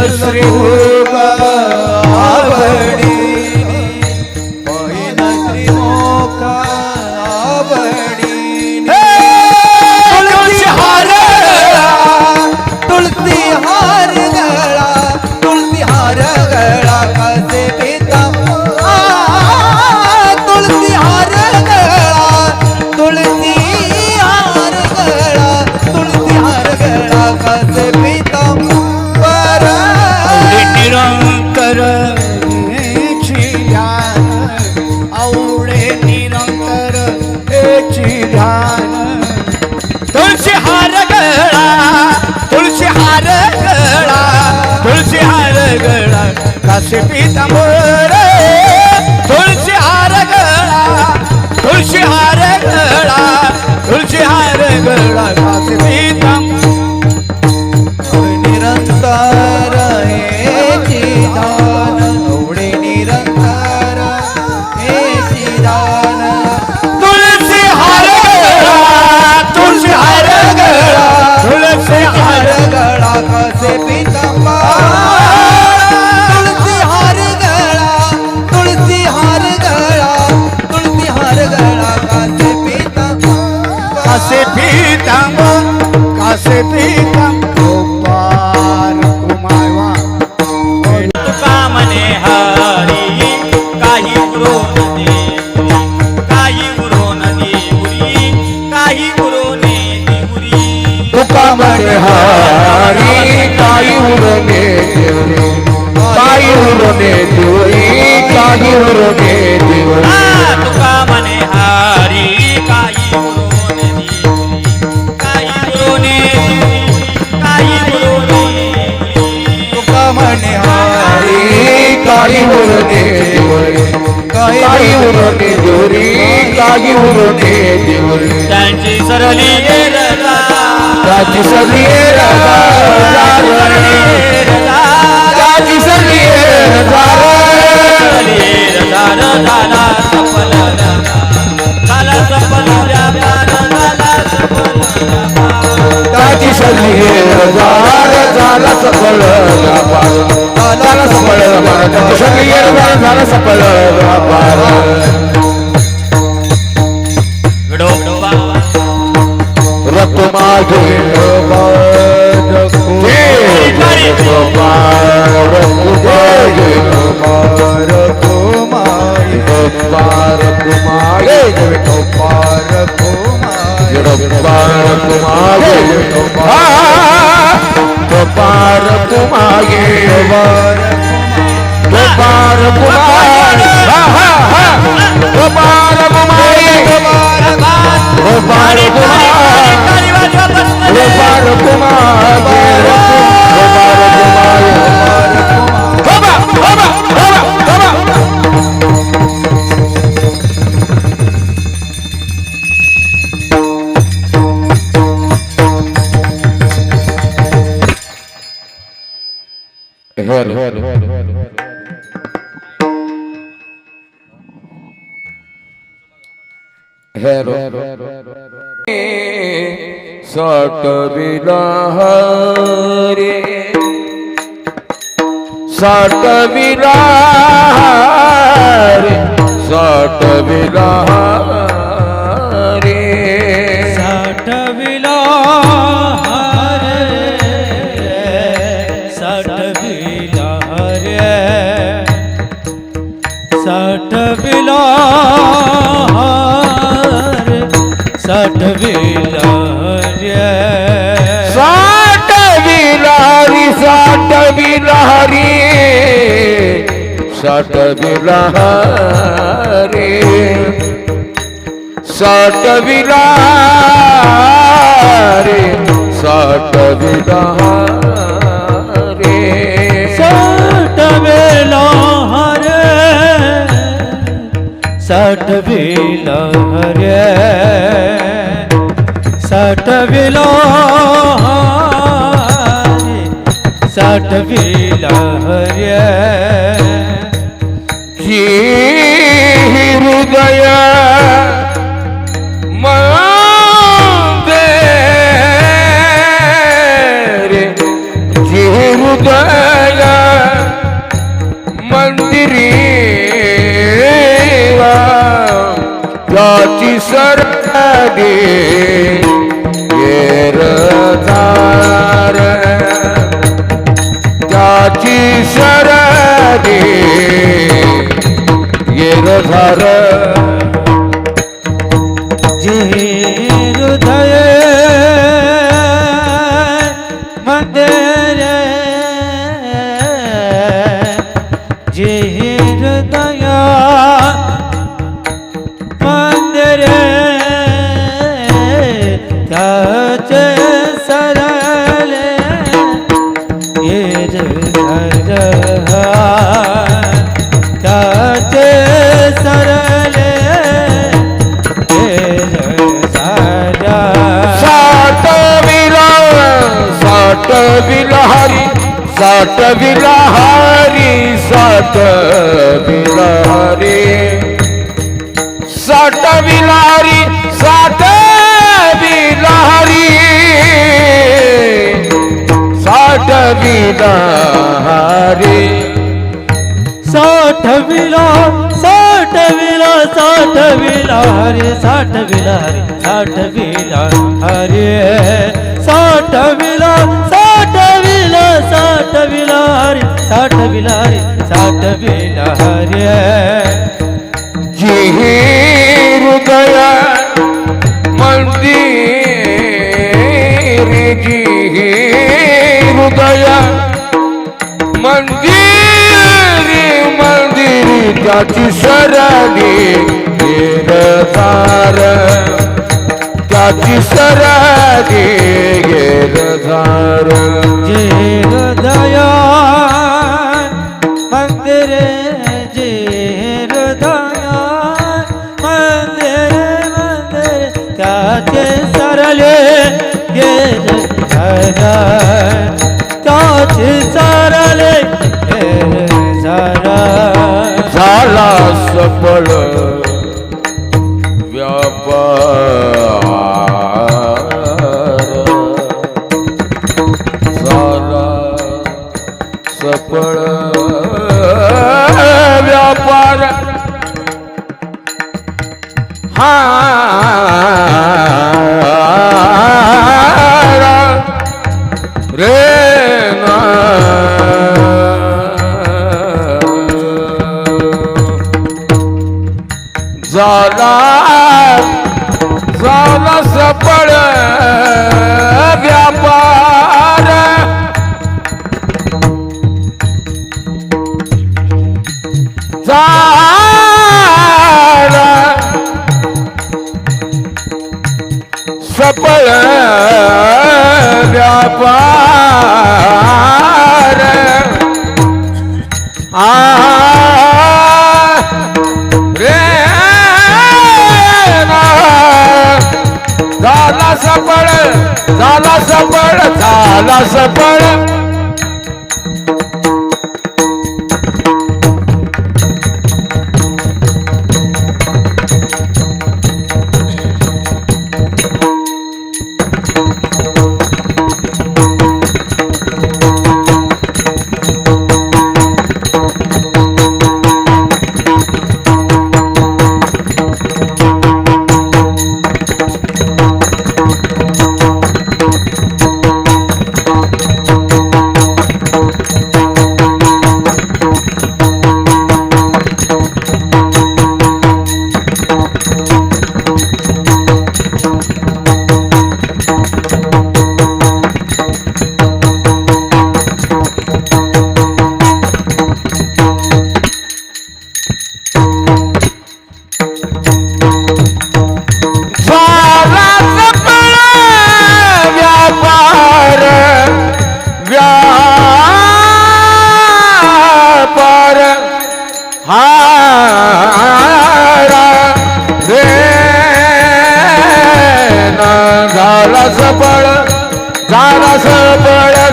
श्रीभूग आवडी पहिला त्रिमुख आवडी तुळशी हार तुळशी हार गळा तुळशी हार गळा कसे पिता तुळशी हार गळा तुळशी हार गळा तुळशी हार गळा कसे पिता निरंतर आवडे निरंतर ध्यान तुळशी हार गळा तुळशी हार गळा तुळशी हार गळा काशी पीतांबर तुळशी हार गळा तुळशी हार गळा तुळशी हार गळा काशी पीतांबर निरंतर हेची दान एवढे निरंतर हेची दान तुळशी हार गळा तुळशी हार गळा तुळशी हार गळा कसे पीतांबर तुळशी हार गळा तुळशी हार गळा तुळशी हार गळा कसे पीतांबर कासे पीतांबर कासे पीतांबर पार कुमावा तुका मने हरी काही गुरु नदी काही गुरु नदी उरी काही गुरु नदी उरी तुका म्हणे हरी काही उरणे देवरे काही उरणे देवरी काही उरणे देवरी तुका मने हरी काही गुरु नदी काही गुरु नदी काही गुरु नदी तुका म्हणे हरी काही उरणे देवरे काही उरणे देवरी काही उरणे देवरी त्यांची सरली त्याची सगळी त्याची सगळी त्याची सगळी झाला सफल झाला सफल त्याची सगळी झाला सफल रक्त माझे सटविला रे सटविला रे सटविला रे सटविला सटविला सटविला सटविला साठविलारी साठविलारी साठविलारी साठविलारी साठविलारी सटविला सटविला सटविला सटविला जी हृदय मंदे रे जी हृदय त्याची सरदी येरधार त्याची सरदी येरधार जे हृदय मंदिर जे हृदय मंदिर त्याचे सरले त्याचे सरले साठ विलहारी साठ विलहारी साठ विलहारी साठ विलहारी साठ विलहारी साठ विलहारी साठ विला साठ विला साठ विला हरे साठ विला हरे साठ विला हरे साठ विला साठ विला साठ विला हरे साठ विला हरे साठ विला हरे जी हृदय मंदिर जी हृदय मंदिर मंदिर त्याची सरदी येरधार त्याची सरदी येरधार जे हृदय मंदिर जे हृदय मंदिर मंदिर त्याचे सरले त्याचे सरले झाला सफळ व्यापार झाला सफळ व्यापार हा रे ना झाला झाला सफळ व्यापार झाला सफळ व्यापार झाला सफळ झाला सफळ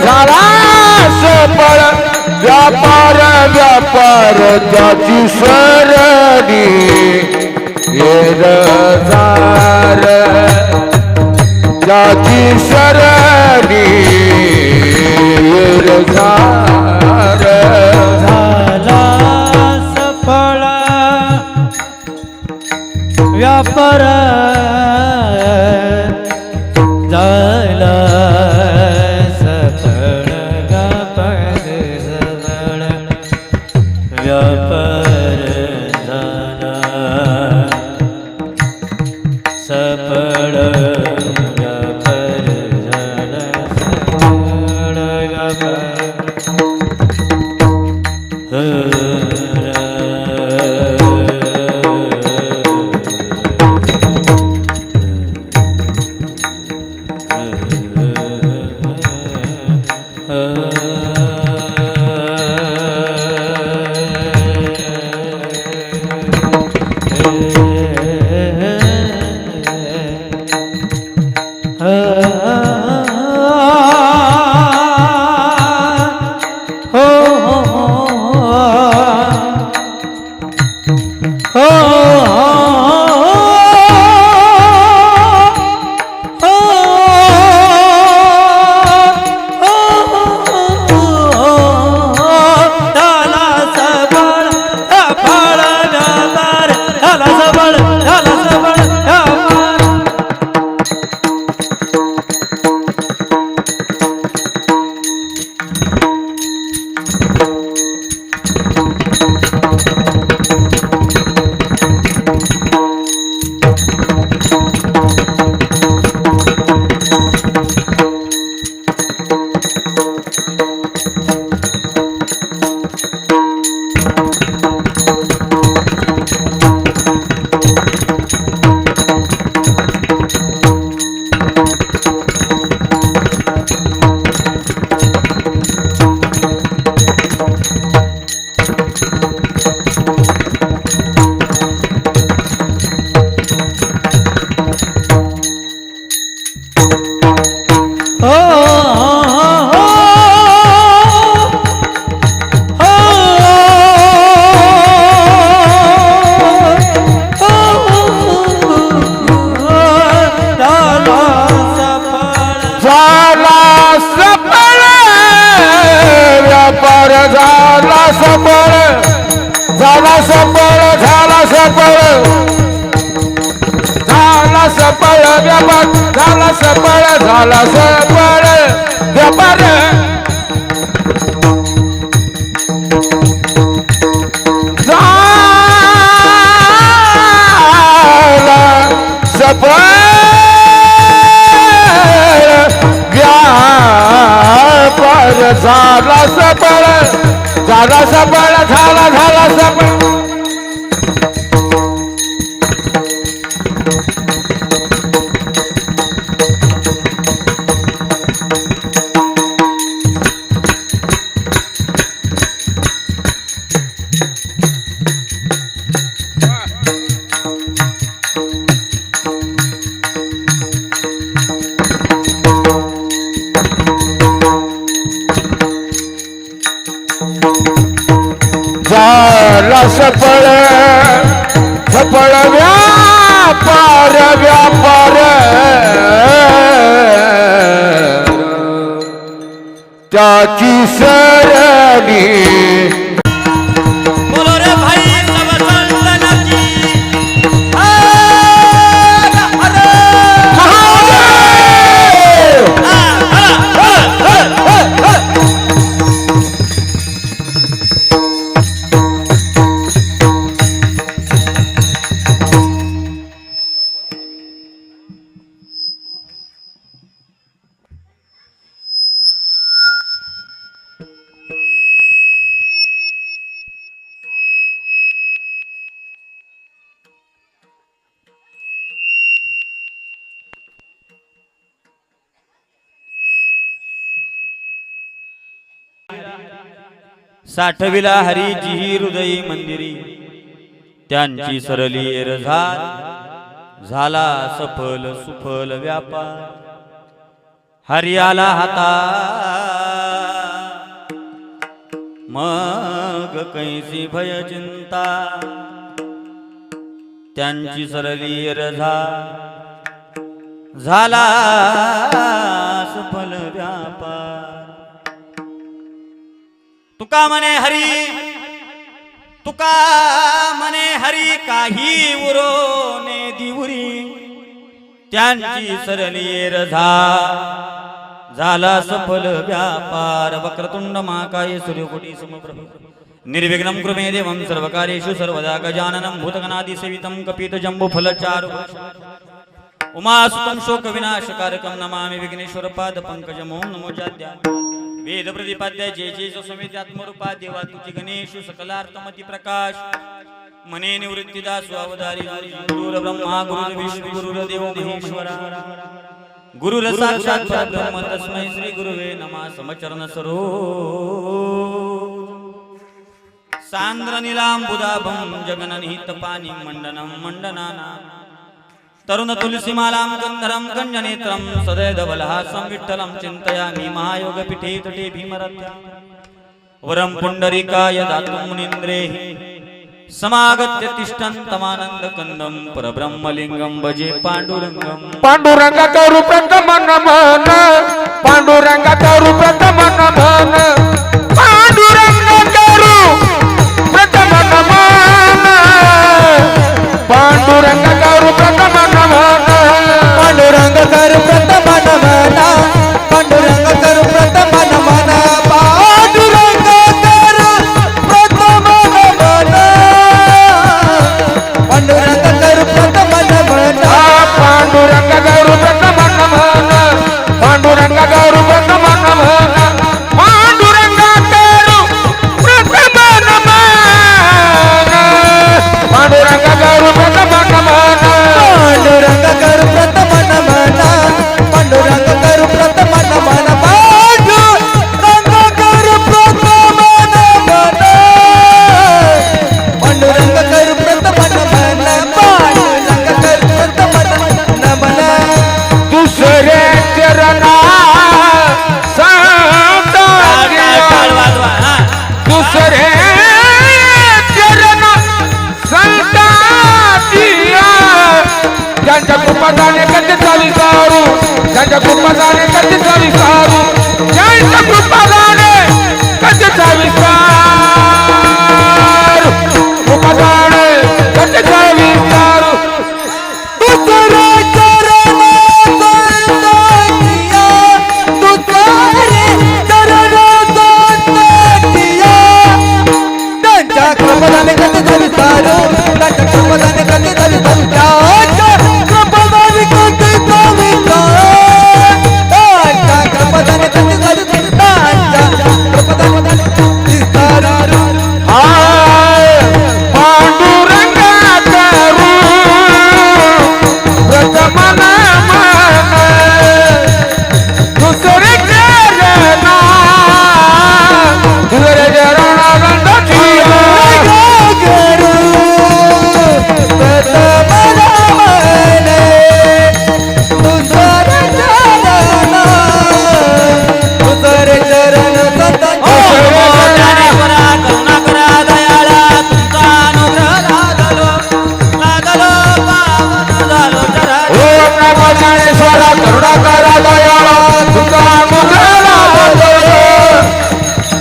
झाला सफळ व्यापार व्यापार त्याची सरणी येरधार त्याची सरणी येरधार झाला व्यापार झाला सफळ व्यापार झाला व्यापार झाला सफळ व्यापार झाला सफळ सफळ सफळ व्यापार व्यापार त्याची सरणी बोलो रे भाई सब संतनाची साठविला हरीची हृदयी मंदिरी त्यांची सरली एरझाल झाला सफल सुफल व्यापार हरियाला हाता मग कैसी भय चिंता त्यांची सरली एरझाल झाला सफल व्यापार तुका म्हणे हरी तुका म्हणे हरी काही उरोने दिवरी त्यांची सरली रझा झाला सफल व्यापार वक्रतुंड महाकाय सूर्यकोटी समप्रभ निर्विघ्नं कुरु देवं सर्वकार्येषु सर्वदा गजाननं भूतगणादि सेवितं कपित जम्बो फलचारु उमासुतं शोक विनाशकारकं नमामि विघ्नेश्वर पाद पंकजं ओम नमो जाद्या वेद प्रतिपाद्य जय जय जो समेत आत्मरूपा देवा तुझी गणेश सकलार्थमती प्रकाश मने निवृत्तिदास अवधारी गुरु ब्रह्मा गुरु विष्णु गुरु देव महेश्वरा गुरु साक्षात परब्रह्म तस्मै श्री गुरुवे नमः समचरण सरो सांद्र नीलांबुदाभं जगननिहित पाणी मंडनं मंडनाना तरुण तुलसीमालां गंधरं गंजनेत्रं सदैधवलहासं विठ्ठलं चिन्तयामि महायोगपीठे तटे भीमरथ्या वरं पुण्डरीकाय दातुं मुनीन्द्रेः समागत्य तिष्ठन्तमानन्दकन्दं परब्रह्मलिङ्गं भजे पाण्डुरङ्गं पांडुरंगा करू प्रथम नमन पांडुरंगा करू प्रथम नमन पांडुरंगा करू प्रथम नमन पांडुरंगा करू प्रथम नमन पांडुरंग कर प्रथम नमन पांडुरंग कर प्रथम नमन पांडुरंग कर प्रथम नमन पांडुरंग कर प्रथम नमन पांडुरंगा करू प्रथम नमन पांडुरंगा करू प्रथम नमन पांडुरंगा करू प्रथम नमन पांडुरंगा करू प्रथम नमन पांडुरंग कर प्रथम नमन पांडुरंग कर प्रथम नमन पांडुरंग कर प्रथम नमन पांडुरंग कर प्रथम नमन पांडुरंग कर प्रथम नमन दुसरे चरणा सांता दुसरे चरण संता दिया ज्यांच्या कृपादाने कधी चाली सारू ज्यांच्या कृपादाने कधी चाली सारू ज्यांच्या कृपादाने कधी चाली सारू कृपादाने कधी चाली सारू दुसरे चरण संता दिया दुसरे चरण संता दिया त्यांच्या कृपादाने कधी झाली सारू त्यांच्या कृपादाने कधी झाली सारू त्यांच्या कृपादाने कधी झाली सारू त्यांच्या कृपादाने कधी झाली त्यांच्या कृपादाने सारू हाय पांडुरंगा करू प्रथम नमन दुसरे चरण दुसरे चरण गंधाची करू प्रथम नमन दुसरे चरण संत ज्ञानेश्वरा करुणा करा दयाळा तुमचा अनुग्रह लादलो लादलो पावन झालो जरा ओम नमो ज्ञानेश्वरा करुणाकरा दयाळा तुझा अनुग्रह लाभलो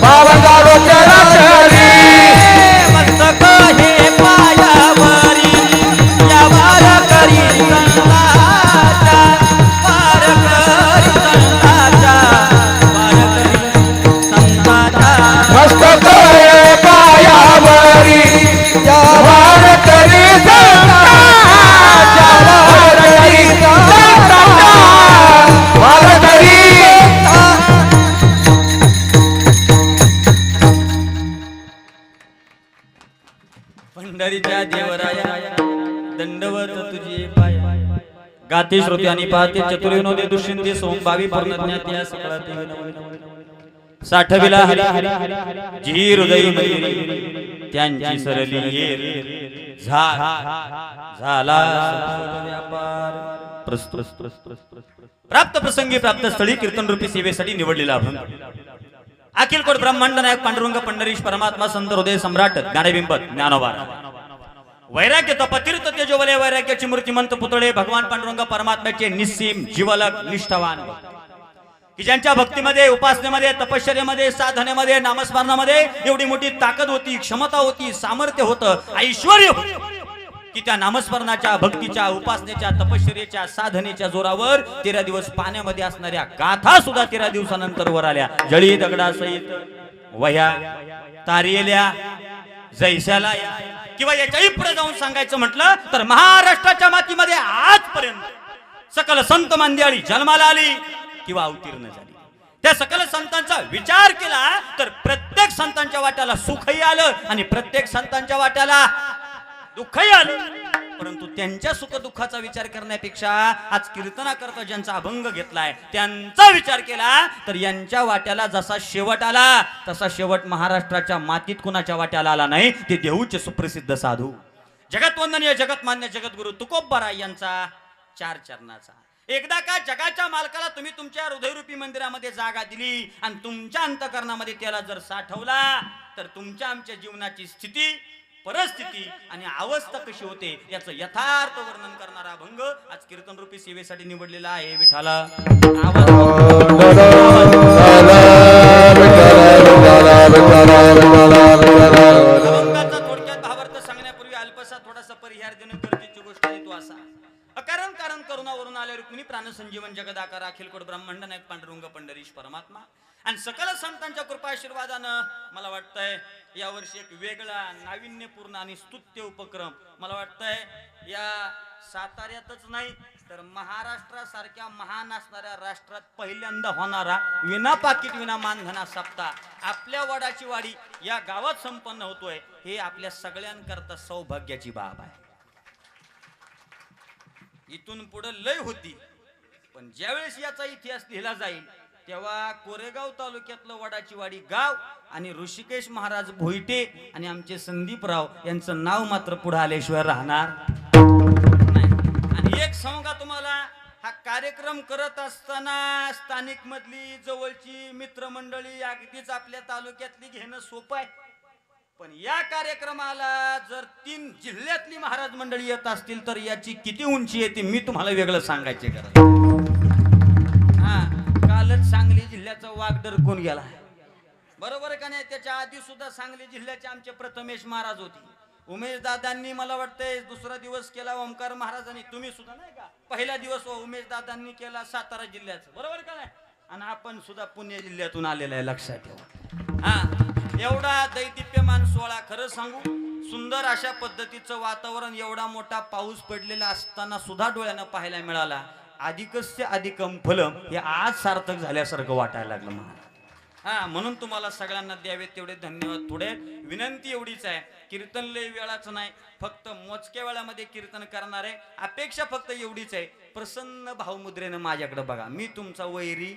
पावन झालो चराचरी मस्तक हे पायावरी या वार करी संताचा वार करी संताचा वार करी संताचा मस्तक हे पायावरी वार करी संताच्या वार करी संताच्या वार करी पंढरीच्या देवराया दंडवत तुझे पाय गाते श्रोते आणि पाहते चतुर्विनोदी दुष्यंती सोमभावी पूर्णज्ञात्या सकळाते साठविला हरी जी हृदयी मंदिरी त्यांची सरली येर झाला व्यापार प्रस्तुत प्राप्त प्रसंगी प्राप्त स्थळी कीर्तन रूपी सेवेसाठी निवडलेला अभंग अखिल कोट ब्रह्मांड नायक पांडुरंग पंढरीश परमात्मा संत हृदय सम्राट ज्ञानबिंब ज्ञानोबा वैराग्य तपतीर्थ तेजोवले वैराग्याची मूर्तिमंत पुतळे भगवान पांडुरंग परमात्म्याचे निस्सीम जीवलग निष्ठावान की ज्यांच्या भक्तीमध्ये, उपासनेमध्ये, तपश्चर्यामध्ये, साधनेमध्ये, नामस्मरणामध्ये एवढी मोठी ताकद होती, क्षमता होती, सामर्थ्य होतं, ऐश्वर्य होतं, की त्या नामस्मरणाच्या, भक्तीच्या, उपासनेच्या, तपश्चर्याच्या, साधनेच्या जोरावर 13 दिवस पाण्यामध्ये असणाऱ्या गाथा सुद्धा 13 दिवसानंतर वर आल्या. जळी दगडासहित वह्या तारियल्या जैसाला या. किंवा याच्याही पुढे जाऊन सांगायचं म्हटलं तर महाराष्ट्राच्या मातीमध्ये आजपर्यंत सकल संत मंडळी जन्माला आली किंवा अवतीर्ण झाली. त्या सकल संतांचा विचार केला तर प्रत्येक संतांच्या वाट्याला सुखही आलं आणि प्रत्येक संतांच्या वाट्याला दुःखही आलं. परंतु त्यांच्या सुख दुःखाचा विचार करण्यापेक्षा आज कीर्तनाकरता ज्यांचा अभंग घेतलाय त्यांचा विचार केला तर यांच्या वाट्याला जसा शेवट आला तसा शेवट महाराष्ट्राच्या मातीत कुणाच्या वाट्याला आला नाही. ते देऊचे सुप्रसिद्ध साधू जगतवंदनीय जगतमान्य जगद्गुरु तुकोबराय यांचा 4 चरणाचा. एकदा का जगाच्या मालकाला तुम्ही तुमच्या हृदयरूपी मंदिरामध्ये जागा दिली आणि तुमच्या अंतकरणामध्ये त्याला जर साठवला तर तुमच्या आमच्या जीवनाची स्थिती, परिस्थिती आणि अवस्था कशी होते याचं यथार्थ वर्णन करणारा अभंग आज कीर्तन रूपी सेवेसाठी निवडलेला आहे. विठाला अभंगाचा थोडक्यात भावार्थ सांगण्यापूर्वी अल्पसा थोडासा परिहार देणं गरजेची गोष्ट आहे. तो असा: अकारण कारण करुणावरून आले रुक्मिणी प्राण संजीवन जगदाकार अखिल कोट ब्रह्मांड नायक पांडुरंग पंढरीश परमात्मा. आणि सकल संतांच्या कृपा आशीर्वादानं मला वाटतंय यावर्षी एक वेगळा नाविन्यपूर्ण आणि स्तुत्य उपक्रम मला वाटतंय या साताऱ्यातच नाही तर महाराष्ट्रासारख्या महान असणाऱ्या राष्ट्रात पहिल्यांदा होणारा विना पाकिट विना मानधना सप्ताह आपल्या वडाची वाडी या गावात संपन्न होतोय. हे आपल्या सगळ्यांकरता सौभाग्याची बाब आहे. इथून पुढे लय होती पण ज्यावेळेस याचा इतिहास लिहिला जाईल तेव्हा कोरेगाव तालुक्यातलं वडाची वाडी गाव आणि ऋषिकेश महाराज भोईटे आणि आमचे संदीपराव यांचं नाव मात्र पुढे आल्याशिवाय राहणार नाही. आणि एक सांगा तुम्हाला, हा कार्यक्रम करत असताना स्थानिक मधली जवळची मित्रमंडळी अगदीच आपल्या तालुक्यातली घेणं सोपं आहे. पण या कार्यक्रमाला जर 3 जिल्ह्यातली महाराज मंडळी येत असतील तर याची किती उंची येते मी तुम्हाला वेगळं सांगायचे गरज. कालच सांगली जिल्ह्याचा वाघ डरकून गेला, बरोबर का नाही? त्याच्या आधी सुद्धा सांगली जिल्ह्याचे आमचे प्रथमेश महाराज होते. उमेश दादांनी मला वाटतंय दुसरा दिवस केला ओमकार महाराजांनी, तुम्ही सुद्धा नाही का पहिला दिवस उमेश दादांनी केला सातारा जिल्ह्याचा, बरोबर का नाही? आणि आपण सुद्धा पुणे जिल्ह्यातून आलेला आहे, लक्षात ठेवा. एवढा दैदिप्यमान सोहळा, खरं सांगू सुंदर अशा पद्धतीचं वातावरण, एवढा मोठा पाऊस पडलेला असताना सुद्धा डोळ्यानं पाहायला मिळाला. अधिकस्य अधिकम फलम हे आज सार्थक झाल्यासारखं वाटायला लागलं मला. म्हणून तुम्हाला सगळ्यांना द्यावे तेवढे धन्यवाद. थोडे विनंती एवढीच आहे, कीर्तन लय वेळाचं नाही, फक्त मोजक्या वेळामध्ये कीर्तन करणार आहे. अपेक्षा फक्त एवढीच आहे, प्रसन्न भावमुद्रेनं माझ्याकडे बघा. मी तुमचा वैरी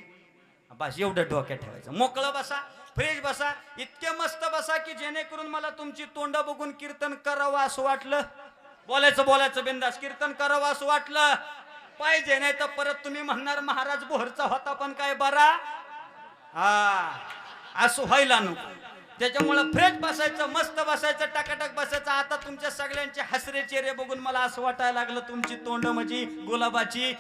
बस एवढं डोक्यात ठेवायचं. मोकळं बसा, फ्रेश बसा, इतके मस्त बसा की जेणेकरून मला तुमची तोंड बघून कीर्तन करावं असं वाटलं. बोलायचं बिंदास, कीर्तन करावं असं वाटलं पाहिजे. नाही तर परत तुम्ही म्हणणार महाराज बोहरचा होता पण काय बरा, असं व्हायला नको. त्याच्यामुळं फ्रेश बसायचं, मस्त बसायचं, टकाटक बसायचं. आता तुमच्या सगळ्यांचे हसरे चेहरे बघून मला असं वाटायला लागलं तुमची तोंड म्हणजे गुलाबाची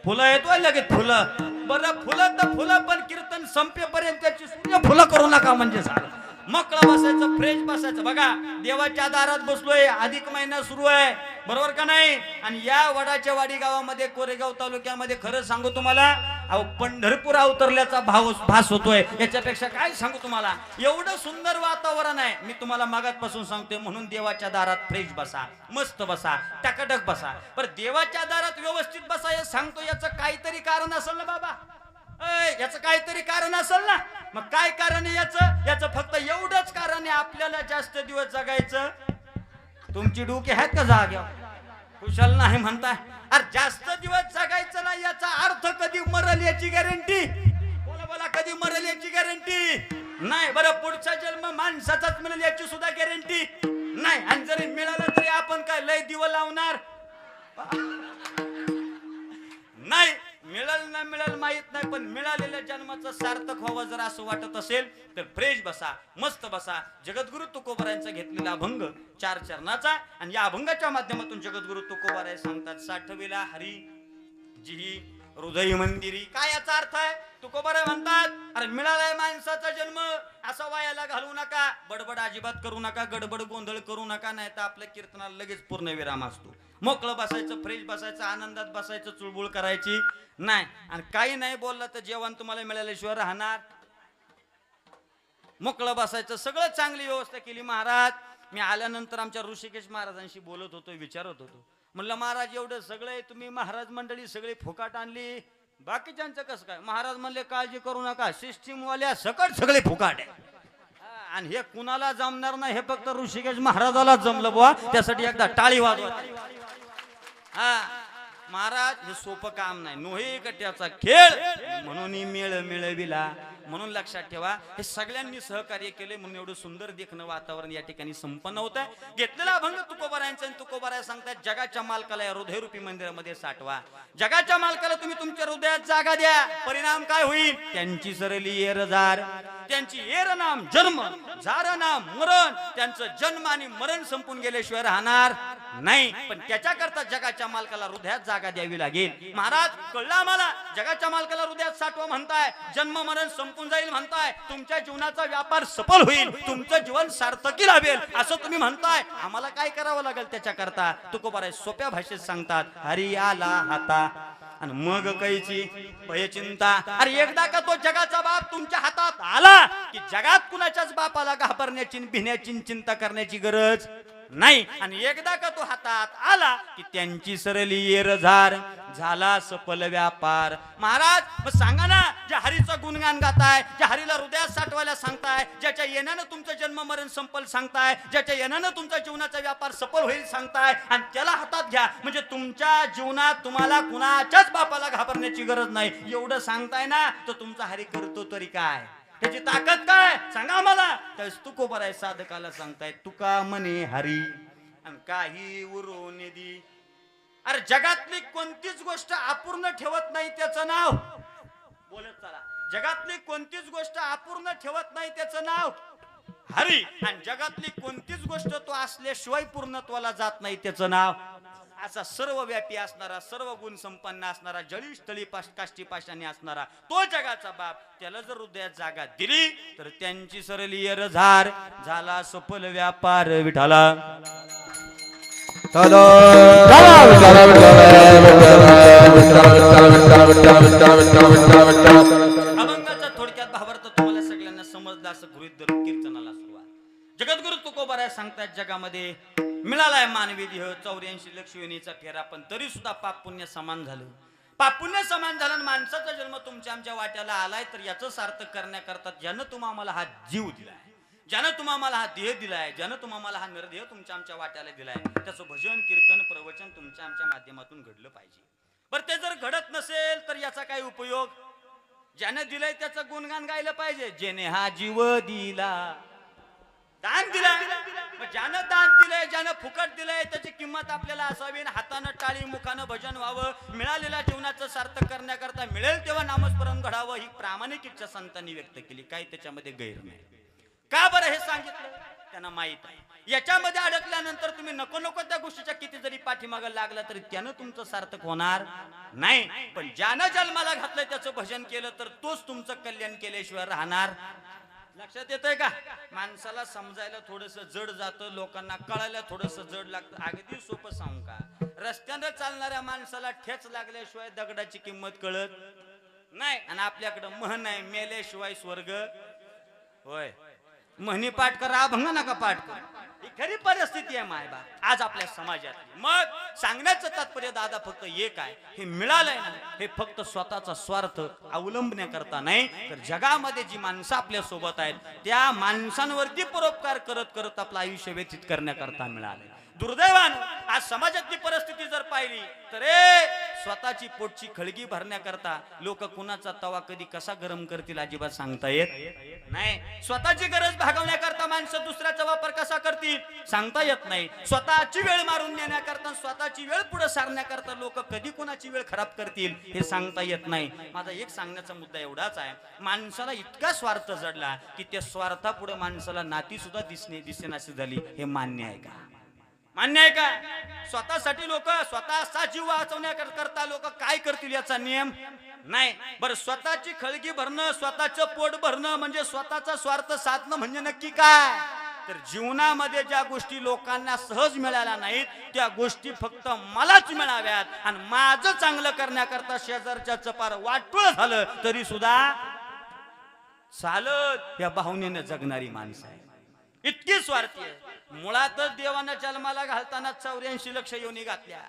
फुलं येतोय लगेच फुलं. बरं फुलं तर फुलं, पण कीर्तन संपेपर्यंत त्याची सूर्य फुलं करू नका म्हणजे झालं. मोकळं बसायचं, फ्रेश बसायचं. बघा देवाच्या दारात बसलोय, अधिक महिना सुरू आहे, बरोबर का नाही? आणि या वडाच्या वाडी गावामध्ये कोरेगाव तालुक्यामध्ये खरं सांगू तुम्हाला पंढरपूर अवतरल्याचा भास होतोय. याच्यापेक्षा काय सांगू तुम्हाला, एवढं सुंदर वातावरण आहे. मी तुम्हाला मागासपासून सांगतोय, म्हणून देवाच्या दारात फ्रेश बसा, मस्त बसा, टकाटक बसा. पण देवाच्या दारात व्यवस्थित बसा हे सांगतो, याचं काहीतरी कारण असेल ना बाबा, याचं काहीतरी कारण असेल ना. मग काय कारण आहे याचं फक्त एवढंच कारण आहे, आपल्याला जास्त दिवस जगायचं. तुमची डोकी आहेत का जाग्यावर? कुशल नाही म्हणताय. अरे जास्त दिवस जगायचं ना, याचा अर्थ कधी मरल याची गॅरंटी, बोला कधी मरल याची गॅरंटी नाही. बरं पुढचा जन्म माणसाचाच मिळेल याची सुद्धा गॅरंटी नाही. आणि जरी मिळालं तरी आपण काय लय दिवस लावणार नाही. मिळेल ना मिळेल माहित नाही, पण मिळालेल्या जन्माचं सार्थक व्हावं जर असं वाटत असेल तर फ्रेश बसा, मस्त बसा. जगद्गुरु तुकोबारायांचा घेतलेला अभंग 4 चरणाचा. आणि या अभंगाच्या माध्यमातून जगद्गुरु तुकोबाराय सांगतात, साठविला हरी जी हृदय मंदिरी. काय याचा अर्थ आहे? तुकोबाराय म्हणतात, अरे मिळालाय माणसाचा जन्म, असा वायाला घालवू नका, बडबड अजिबात करू नका, गडबड गोंधळ करू नका, नाही तर आपल्या कीर्तनाला लगेच पूर्णविराम असतो. मोकळं बसायचं, फ्रेश बसायचं, आनंदात बसायचं, चुळबुळ करायची नाही. आणि काही नाही बोललं तर जेवण तुम्हाला मिळाल्याशिवाय राहणार. मोकळं बसायचं, सगळं चांगली व्यवस्था केली महाराज. मी आल्यानंतर आमच्या ऋषिकेश महाराजांशी बोलत होतो, विचारत होतो, म्हणलं महाराज एवढं सगळे तुम्ही महाराज मंडळी सगळी फुकाट आणली, बाकीच्यांचं कसं काय? महाराज म्हणले काळजी करू नका, सिस्टीम वाल्या सकट सगळे फुकाट आहे. आणि हे कुणाला जमणार नाही, हे फक्त ऋषिकेश महाराजाला जमलं बुवा, त्यासाठी एकदा टाळी वाजवा. हा महाराज, हे सोपं काम नाही, नोहे कट्याचा खेळ म्हणून मेळ मिळविला. म्हणून लक्षात ठेवा, हे सगळ्यांनी सहकार्य केले म्हणून एवढं सुंदर देखणं वातावरण या ठिकाणी संपन्न होत आहे. घेतलेला अभंग तुकोबारायांचा आणि तुकोबाराय सांगतात, जगाच्या मालकाला या हृदयरूपी मंदिरामध्ये साठवा. जगाच्या मालकाला तुम्ही तुमच्या हृदयात जागा द्या, परिणाम काय होईल? त्यांची सरली येरजार, त्यांची येर नाम जन्म, जार नाम मरण, त्यांचं जन्म आणि मरण संपून गेल्याशिवाय राहणार नाही. पण त्याच्याकरता जगाच्या मालकाला हृदयात जागा द्यावी लागेल. महाराज कळलं आम्हाला, जगाच्या मालकाला हृदयात साठवा म्हणताय, जन्म मरण संपून जाईल म्हणताय, तुमच्या जीवनाचा व्यापार सफल होईल, तुमचं जीवन सार्थकी लाभेल असं तुम्ही म्हणताय. आम्हाला काय करावं लागेल त्याच्याकरता? तुकोबाराय सोप्या भाषेत सांगतात, हरी आला हाता आणि मग कैची भय चिंता. अरे एकदा का तो जगाचा बाप तुमच्या हातात आला की जगात कुणाच्याच बापाला घाबरण्याची भिण्याची चिंता करण्याची गरज नाही. आणि एकदा का तो हातात आला की त्यांची सरली येरझार, झाला सफल व्यापार. महाराज मग सांगा ना, ज्या हरीचं गुणगान गाताय, ज्या हरीला हृदयात साठवायला सांगताय, ज्याच्या येण्यानं तुमचं जन्म मरण संपल सांगताय, ज्याच्या येण्यानं तुमच्या जीवनाचा व्यापार सफल होईल सांगताय, आणि त्याला हातात घ्या म्हणजे तुमच्या जीवनात तुम्हाला कुणाच्याच बापाला घाबरण्याची गरज नाही एवढं सांगताय ना, तर तुमचा हरी करतो तरी काय? त्याची ताकद काय सांगा मला. तर तुकोबाराय साधकाला सांगताय, तुका म्हणे हरी आणि काही उरून दी. अरे जगातली कोणतीच गोष्ट अपूर्ण ठेवत नाही त्याचं नाव, बोलत चला, जगातली कोणतीच गोष्ट अपूर्ण ठेवत नाही त्याचं नाव हरी. आणि जगातली कोणतीच गोष्ट तो असल्याशिवाय पूर्णत्वाला जात नाही त्याचं नाव. असा सर्व व्यापी असणारा, सर्व गुण संपन्न असणारा, जळी स्थळी काष्टी पाशाने असणारा तो जगाचा बाप, त्याला जर हृदयात जागा दिली तर त्यांची सरली येरझार, झाला सफल व्यापार विठाला. अभंगाचा थोडक्यात भावार्थ तुम्हाला सगळ्यांना समजला असं गृहीत धरून कीर्तनाला सुरुवात. जगद्गुरु तुकोबाराय सांगतात, जगामध्ये मिळालाय मानवी देह 84 लक्ष योनीचा फेरा, पण तरी सुद्धा पाप पुण्य समान झालं. पाप पुण्य समान झालं, माणसाचा जन्म तुमच्या आमच्या वाट्याला आलाय, तर याचं सार्थक करण्याकरता ज्यानं तुम्हाला हा जीव दिलाय, ज्यानं तुम्हाला हा देह दिलाय, ज्यानं तुम्हाला हा नरदेह तुमच्या आमच्या वाट्याला दिलाय, त्याचं भजन कीर्तन प्रवचन तुमच्या आमच्या माध्यमातून घडलं पाहिजे. बरं ते जर घडत नसेल तर याचा काय उपयोग? ज्यानं दिलंय त्याचं गुणगान गायलं पाहिजे. जेने हा जीव दिला, दान दिलंय, ज्यानं दान दिलंय, ज्यानं फुकट दिलंय, त्याची किंमत आपल्याला असावी. हातानं टाळी, मुखानं भजन व्हावं, मिळालेल्या जीवनाचं सार्थक करण्याकरता मिळेल तेव्हा नामस्मरण घडावं, ही प्रामाणिक इच्छा संतांनी व्यक्त केली. काही त्याच्यामध्ये गैर नाही. का बरं हे सांगितलं? त्यांना माहित आहे याच्यामध्ये अडकल्यानंतर तुम्ही नको नको त्या गोष्टीच्या किती जरी पाठीमागं लागला तरी त्यानं तुमचं सार्थक होणार नाही. पण ज्यानं जन्माला घातलंय त्याचं भजन केलं तर तोच तुमचं कल्याण केल्याशिवाय राहणार. लक्षात येतंय का? माणसाला समजायला थोडस जड जातं, लोकांना कळायला थोडस जड लागतं. अगदी सोपं सांगू का, रस्त्यानं चालणाऱ्या माणसाला ठेच लागल्याशिवाय दगडाची किंमत कळत नाही. आणि आपल्याकडं म्हण आहे, मेल्याशिवाय स्वर्ग. होय, म्हणी पाठ करा, अभंग नका पाठ करा. ही खरी परिस्थिती आहे मायबा आज आपल्या समाजात. मग सांगण्याचं तात्पर्य दादा फक्त एक आहे, हे मिळालंय ना, हे फक्त स्वतःचा स्वार्थ अवलंबण्याकरता नाही, तर जगामध्ये जी माणसं आपल्या सोबत आहेत त्या माणसांवरती परोपकार करत करत आपलं आयुष्य व्यतीत करण्याकरता मिळालंय. दुर्दैवानं आज समाजातली परिस्थिती जर पाहिली तर स्वतःची पोटची खळगी भरण्याकरता लोक कुणाचा तवा कधी कसा गरम करतील अजिबात सांगता येत नाही. स्वतःची गरज भागवण्याकरता माणसं दुसऱ्याचा वापर कसा करतील सांगता येत नाही. स्वतःची वेळ मारून नेण्याकरता, स्वतःची वेळ पुढे सारण्याकरता लोक कधी कुणाची वेळ खराब करतील हे सांगता येत नाही. माझा एक सांगण्याचा मुद्दा एवढाच आहे, माणसाला इतका स्वार्थ जडला की त्या स्वार्थापुढे माणसाला नाती सुद्धा दिसेनाशी झाली. हे मान्य आहे का? मान्य आहे का? स्वतःसाठी लोक स्वतःचा जीव वाचवण्याकरता लोक काय करतील याचा नियम नाही. बरं, स्वतःची खळगी भरणं, स्वतःचं पोट भरणं म्हणजे स्वतःचा स्वार्थ साधणं म्हणजे नक्की काय? तर जीवनामध्ये ज्या गोष्टी लोकांना सहज मिळाल्या नाहीत त्या गोष्टी फक्त मलाच मिळाव्यात आणि माझं चांगलं करण्याकरता शेजारच्या चपार वाटोळ झालं तरी सुद्धा चालत या भावनेने जगणारी माणसं आहे. इतकी स्वार्थी आहे. मुळातच देवानं जन्माला घालताना 84 लक्ष योनी घातल्या.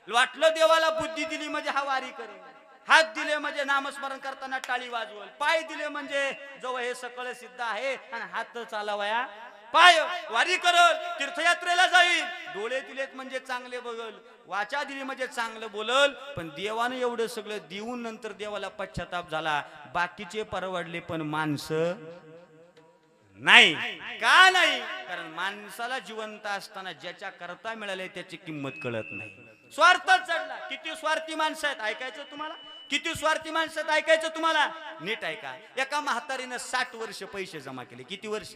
वाटलं देवाला बुद्धी दिली म्हणजे हा वारी करेल, हात दिले म्हणजे नामस्मरण करताना टाळी वाजवल, पाय दिले म्हणजे जवळ हे सकळ सिद्ध आहे आणि हात चालवाया पाय वारी करल, तीर्थयात्रेला जाईल, डोळे दिलेत म्हणजे चांगले बघल, वाचा दिली म्हणजे चांगलं बोलल. पण देवानं एवढं सगळं देऊन नंतर देवाला पश्चाताप झाला. बाकीचे परवडले पण माणसं नाही. का नाही? कारण माणसाला जिवंत असताना ज्याच्या करता मिळाले त्याची किंमत कळत नाही. स्वार्थच चढला. किती स्वार्थी माणसं आहेत ऐकायचं तुम्हाला? किती स्वार्थी माणसं आहेत ऐकायचं तुम्हाला? नीट ऐका. एका म्हातारीनं 60 वर्ष पैसे जमा केले. किती वर्ष?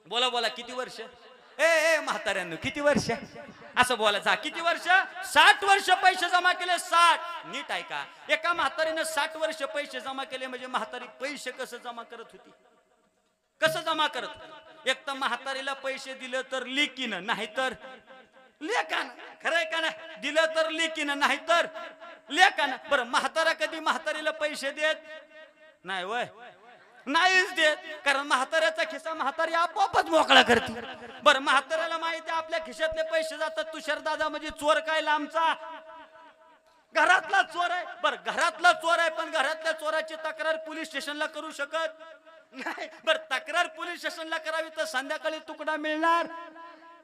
बोला बोला, किती वर्ष? ए म्हाताऱ्यांनो किती वर्ष? असं बोला जा. किती वर्ष? 60 वर्ष पैसे जमा केले. 60. नीट ऐका. एका म्हातारीनं 60 वर्ष पैसे जमा केले म्हणजे म्हातारी पैसे कसं जमा करत होती? कसं जमा करत? एक तर म्हातारीला पैसे दिलं तर लेकीनं, नाही तर लेकानं. खरंय का ना? दिलं तर लेकीनं, नाही तर लेकानं. बरं, म्हातारा कधी म्हातारीला पैसे देत नाही वय? नाहीच देत. कारण म्हाताऱ्याचा खिसा म्हातारी आपोआपच मोकळा करते. बरं, म्हाताऱ्याला माहिती आपल्या खिशातले पैसे जातात. तुषार दादा म्हणजे चोर काय लांबचा? घरातला चोर आहे. बरं, घरातला चोर आहे पण घरातल्या चोराची तक्रार पोलीस स्टेशनला करू शकत नाही. बर, तक्रार पोलीस स्टेशनला करावी तर संध्याकाळी तुकडा मिळणार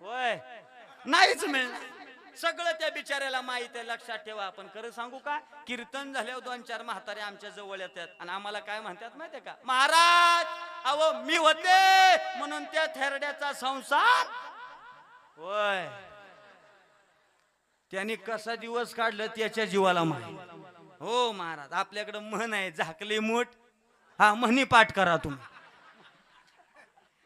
होय? नाहीच मिळणार. सगळं त्या बिचाऱ्याला माहित आहे. लक्षात ठेवा. आपण खरं सांगू का? कीर्तन झाल्यावर 2-4 म्हातारे आमच्या जवळ येतात आणि आम्हाला काय म्हणतात माहितीये का? महाराज अहो मी होते म्हणून त्या थेरड्याचा संसार होय. त्यांनी कसा दिवस काढलं त्याच्या जीवाला माहित. हो महाराज, आपल्याकडे म्हण आहे, झाकले मूठ. हा, म्हणी पाठ करा तुम्ही.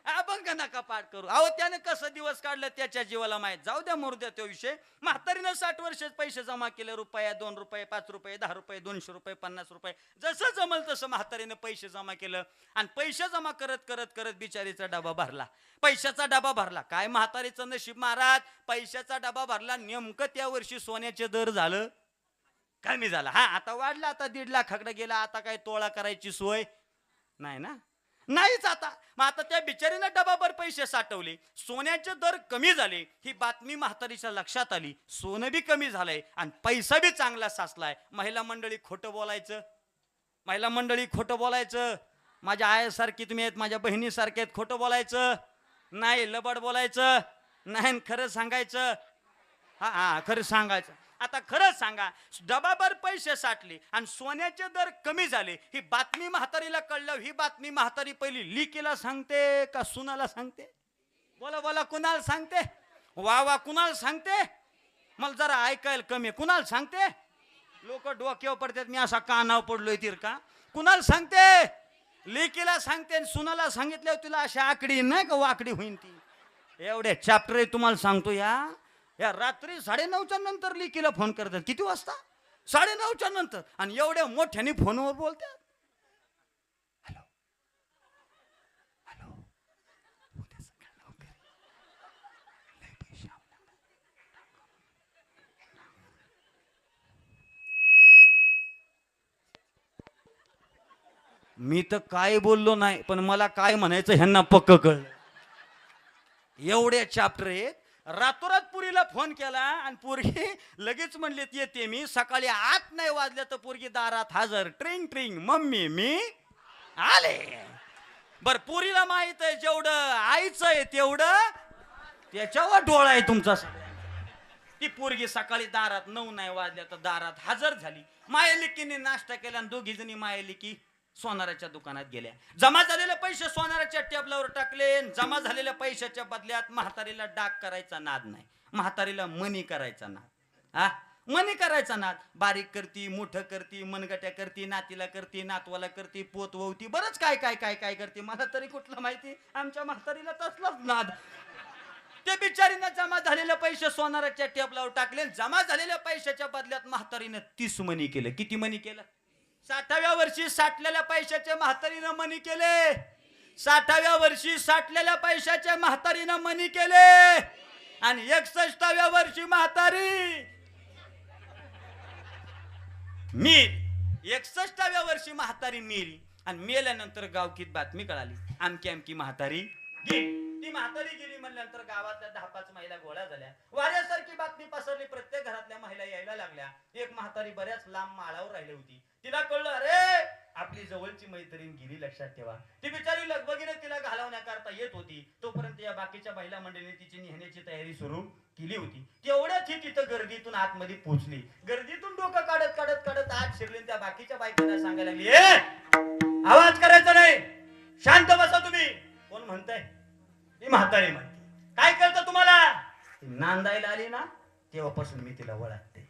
अभंग नका पाठ करू. अहो त्याने कसं दिवस काढलं त्याच्या जीवाला माहित. जाऊ द्या, मरू द्या तो विषय. म्हातारीनं 60 वर्ष पैसे जमा केले. रुपया, 2 रुपये, 5 रुपये, 10 रुपये, 200 रुपये, 50 रुपये, जसं जमल तसं म्हातारीनं पैसे जमा केलं. आणि पैसे जमा करत करत करत बिचारीचा डबा भरला. पैशाचा डबा भरला. काय म्हातारीचं नशीब महाराज, पैशाचा डबा भरला. नेमकं त्या वर्षी सोन्याचे दर झालं कमी झाला. हा, आता वाढला. आता 1.5 लाखाकडे गेला. आता काय तोळा करायची सोय नाही ना? नाहीच. आता मग आता त्या बिचारीनं डबाभर पैसे साठवले. सोन्याचे दर कमी झाले. ही बातमी म्हातारीच्या लक्षात आली. सोनं बी कमी झालंय आणि पैसा बी चांगला साचलाय. महिला मंडळी खोटं बोलायचं. महिला मंडळी खोटं बोलायचं. माझ्या आयासारखी तुम्ही आहेत, माझ्या बहिणीसारखे आहेत. खोटं बोलायचं नाही, लबाड बोलायचं नाही, खरं सांगायचं. हा, खरं सांगायचं. आता खरंच सांगा, डबाभर पैसे साठले आणि सोन्याचे दर कमी झाले. ही बातमी म्हातारीला कळलं. ही बातमी म्हातारी पहिली लिकीला सांगते का सुनाला सांगते? बोला बोला, कुणाला सांगते? वा वा, कुणाला सांगते? मला जरा ऐकायला कमी. कुणाला सांगते? लोक डोक्यावर पडतात. मी असा कानावर पडलोय तिर का? कुणाला सांगते? लिकीला सांगते. सुनाला सांगितल्यावर तुला अशी आकडी नाही का वाकडी होईन ती. एवढे चॅप्टर तुम्हाला सांगतो. या रात्री 9:30च्या नंतर लिकीला फोन करतात. किती वाजता? 9:30च्या नंतर. आणि एवढ्या मोठ्याने फोनवर बोलतात. हॅलो हॅलो, उद्या सकाळ लवकर लय पैसे मी तर काय बोललो नाही, पण मला काय म्हणायचं ह्यांना पक्क कळलं. एवढे चॅप्टर आहेत. रातोरात पुरीला फोन केला आणि पोरगी लगेच म्हणलेत येते मी. सकाळी 8 नाही वाजल्या तर पोरगी दारात हजर. ट्रिंग ट्रिंग, मम्मी मी आले. बर, पुरीला माहित आहे जेवढं आईचं आहे तेवढं त्याच्यावर डोळा आहे तुमचा. ती पोरगी सकाळी दारात 9 नाही वाजल्या तर दारात हजर झाली. मायलिकीने नाश्ता केला आणि दोघी जणी मायलिकी सोनाराच्या दुकानात गेल्या. जमा झालेले पैसे सोनाराच्या टेबलावर टाकले. जमा झालेल्या पैशाच्या बदल्यात म्हातारीला डाक करायचा नाद नाही. म्हातारीला मनी करायचा नाद. हा, मनी करायचा नाद. बारीक करती, मोठं करती, मनगट्या करती, नातीला करती, नातवाला करती, पोत ववती, बरंच काय काय काय काय करते. मला तरी कुठलं माहिती. आमच्या म्हातारीला तसलाच नाद. ते बिचारीनं जमा झालेले पैसे सोनाराच्या टेबलावर टाकले. जमा झालेल्या पैशाच्या बदल्यात म्हातारीनं 30 मणी केलं. किती मणी केलं? 60व्या वर्षी साठलेल्या पैशाचे म्हातारीनं मणी केले. 60व्या वर्षी साठलेल्या पैशाचे म्हातारीनं मणी केले. आणि 61व्या वर्षी म्हातारी मीर 61व्या वर्षी म्हातारी मेली. आणि मेल्यानंतर गावकीत बातमी कळाली, आमकी आमकी म्हातारी गेली. ती म्हातारी गेली म्हणल्यानंतर गावातल्या 10-5 महिला गोळ्या झाल्या. वाऱ्यासारखी बातमी पसरली. प्रत्येक घरातल्या महिला यायला लागल्या. एक म्हातारी बऱ्याच लांब माळावर राहिली होती. तिला कळलं, अरे आपली जवळची मैत्रीण गेली, लक्षात ठेवा. ती बिचारी लगबगीने तिला घालवण्याकरता येत होती. तोपर्यंत या बाकीच्या महिला मंडळीने तिची नेहण्याची तयारी सुरू केली होती. तेवढ्याच ही तिथं गर्दीतून आतमध्ये पोहोचली. गर्दीतून डोकं काढत काढत काढत आत शिरली. त्या बाकीच्या बायकांना सांगायला लागली, आवाज करायचा नाही, शांत बसा तुम्ही. कोण म्हणताय? ती म्हातारी म्हणते. काय करतं तुम्हाला? नांदायला आली ना तेव्हापासून मी तिला वळखते.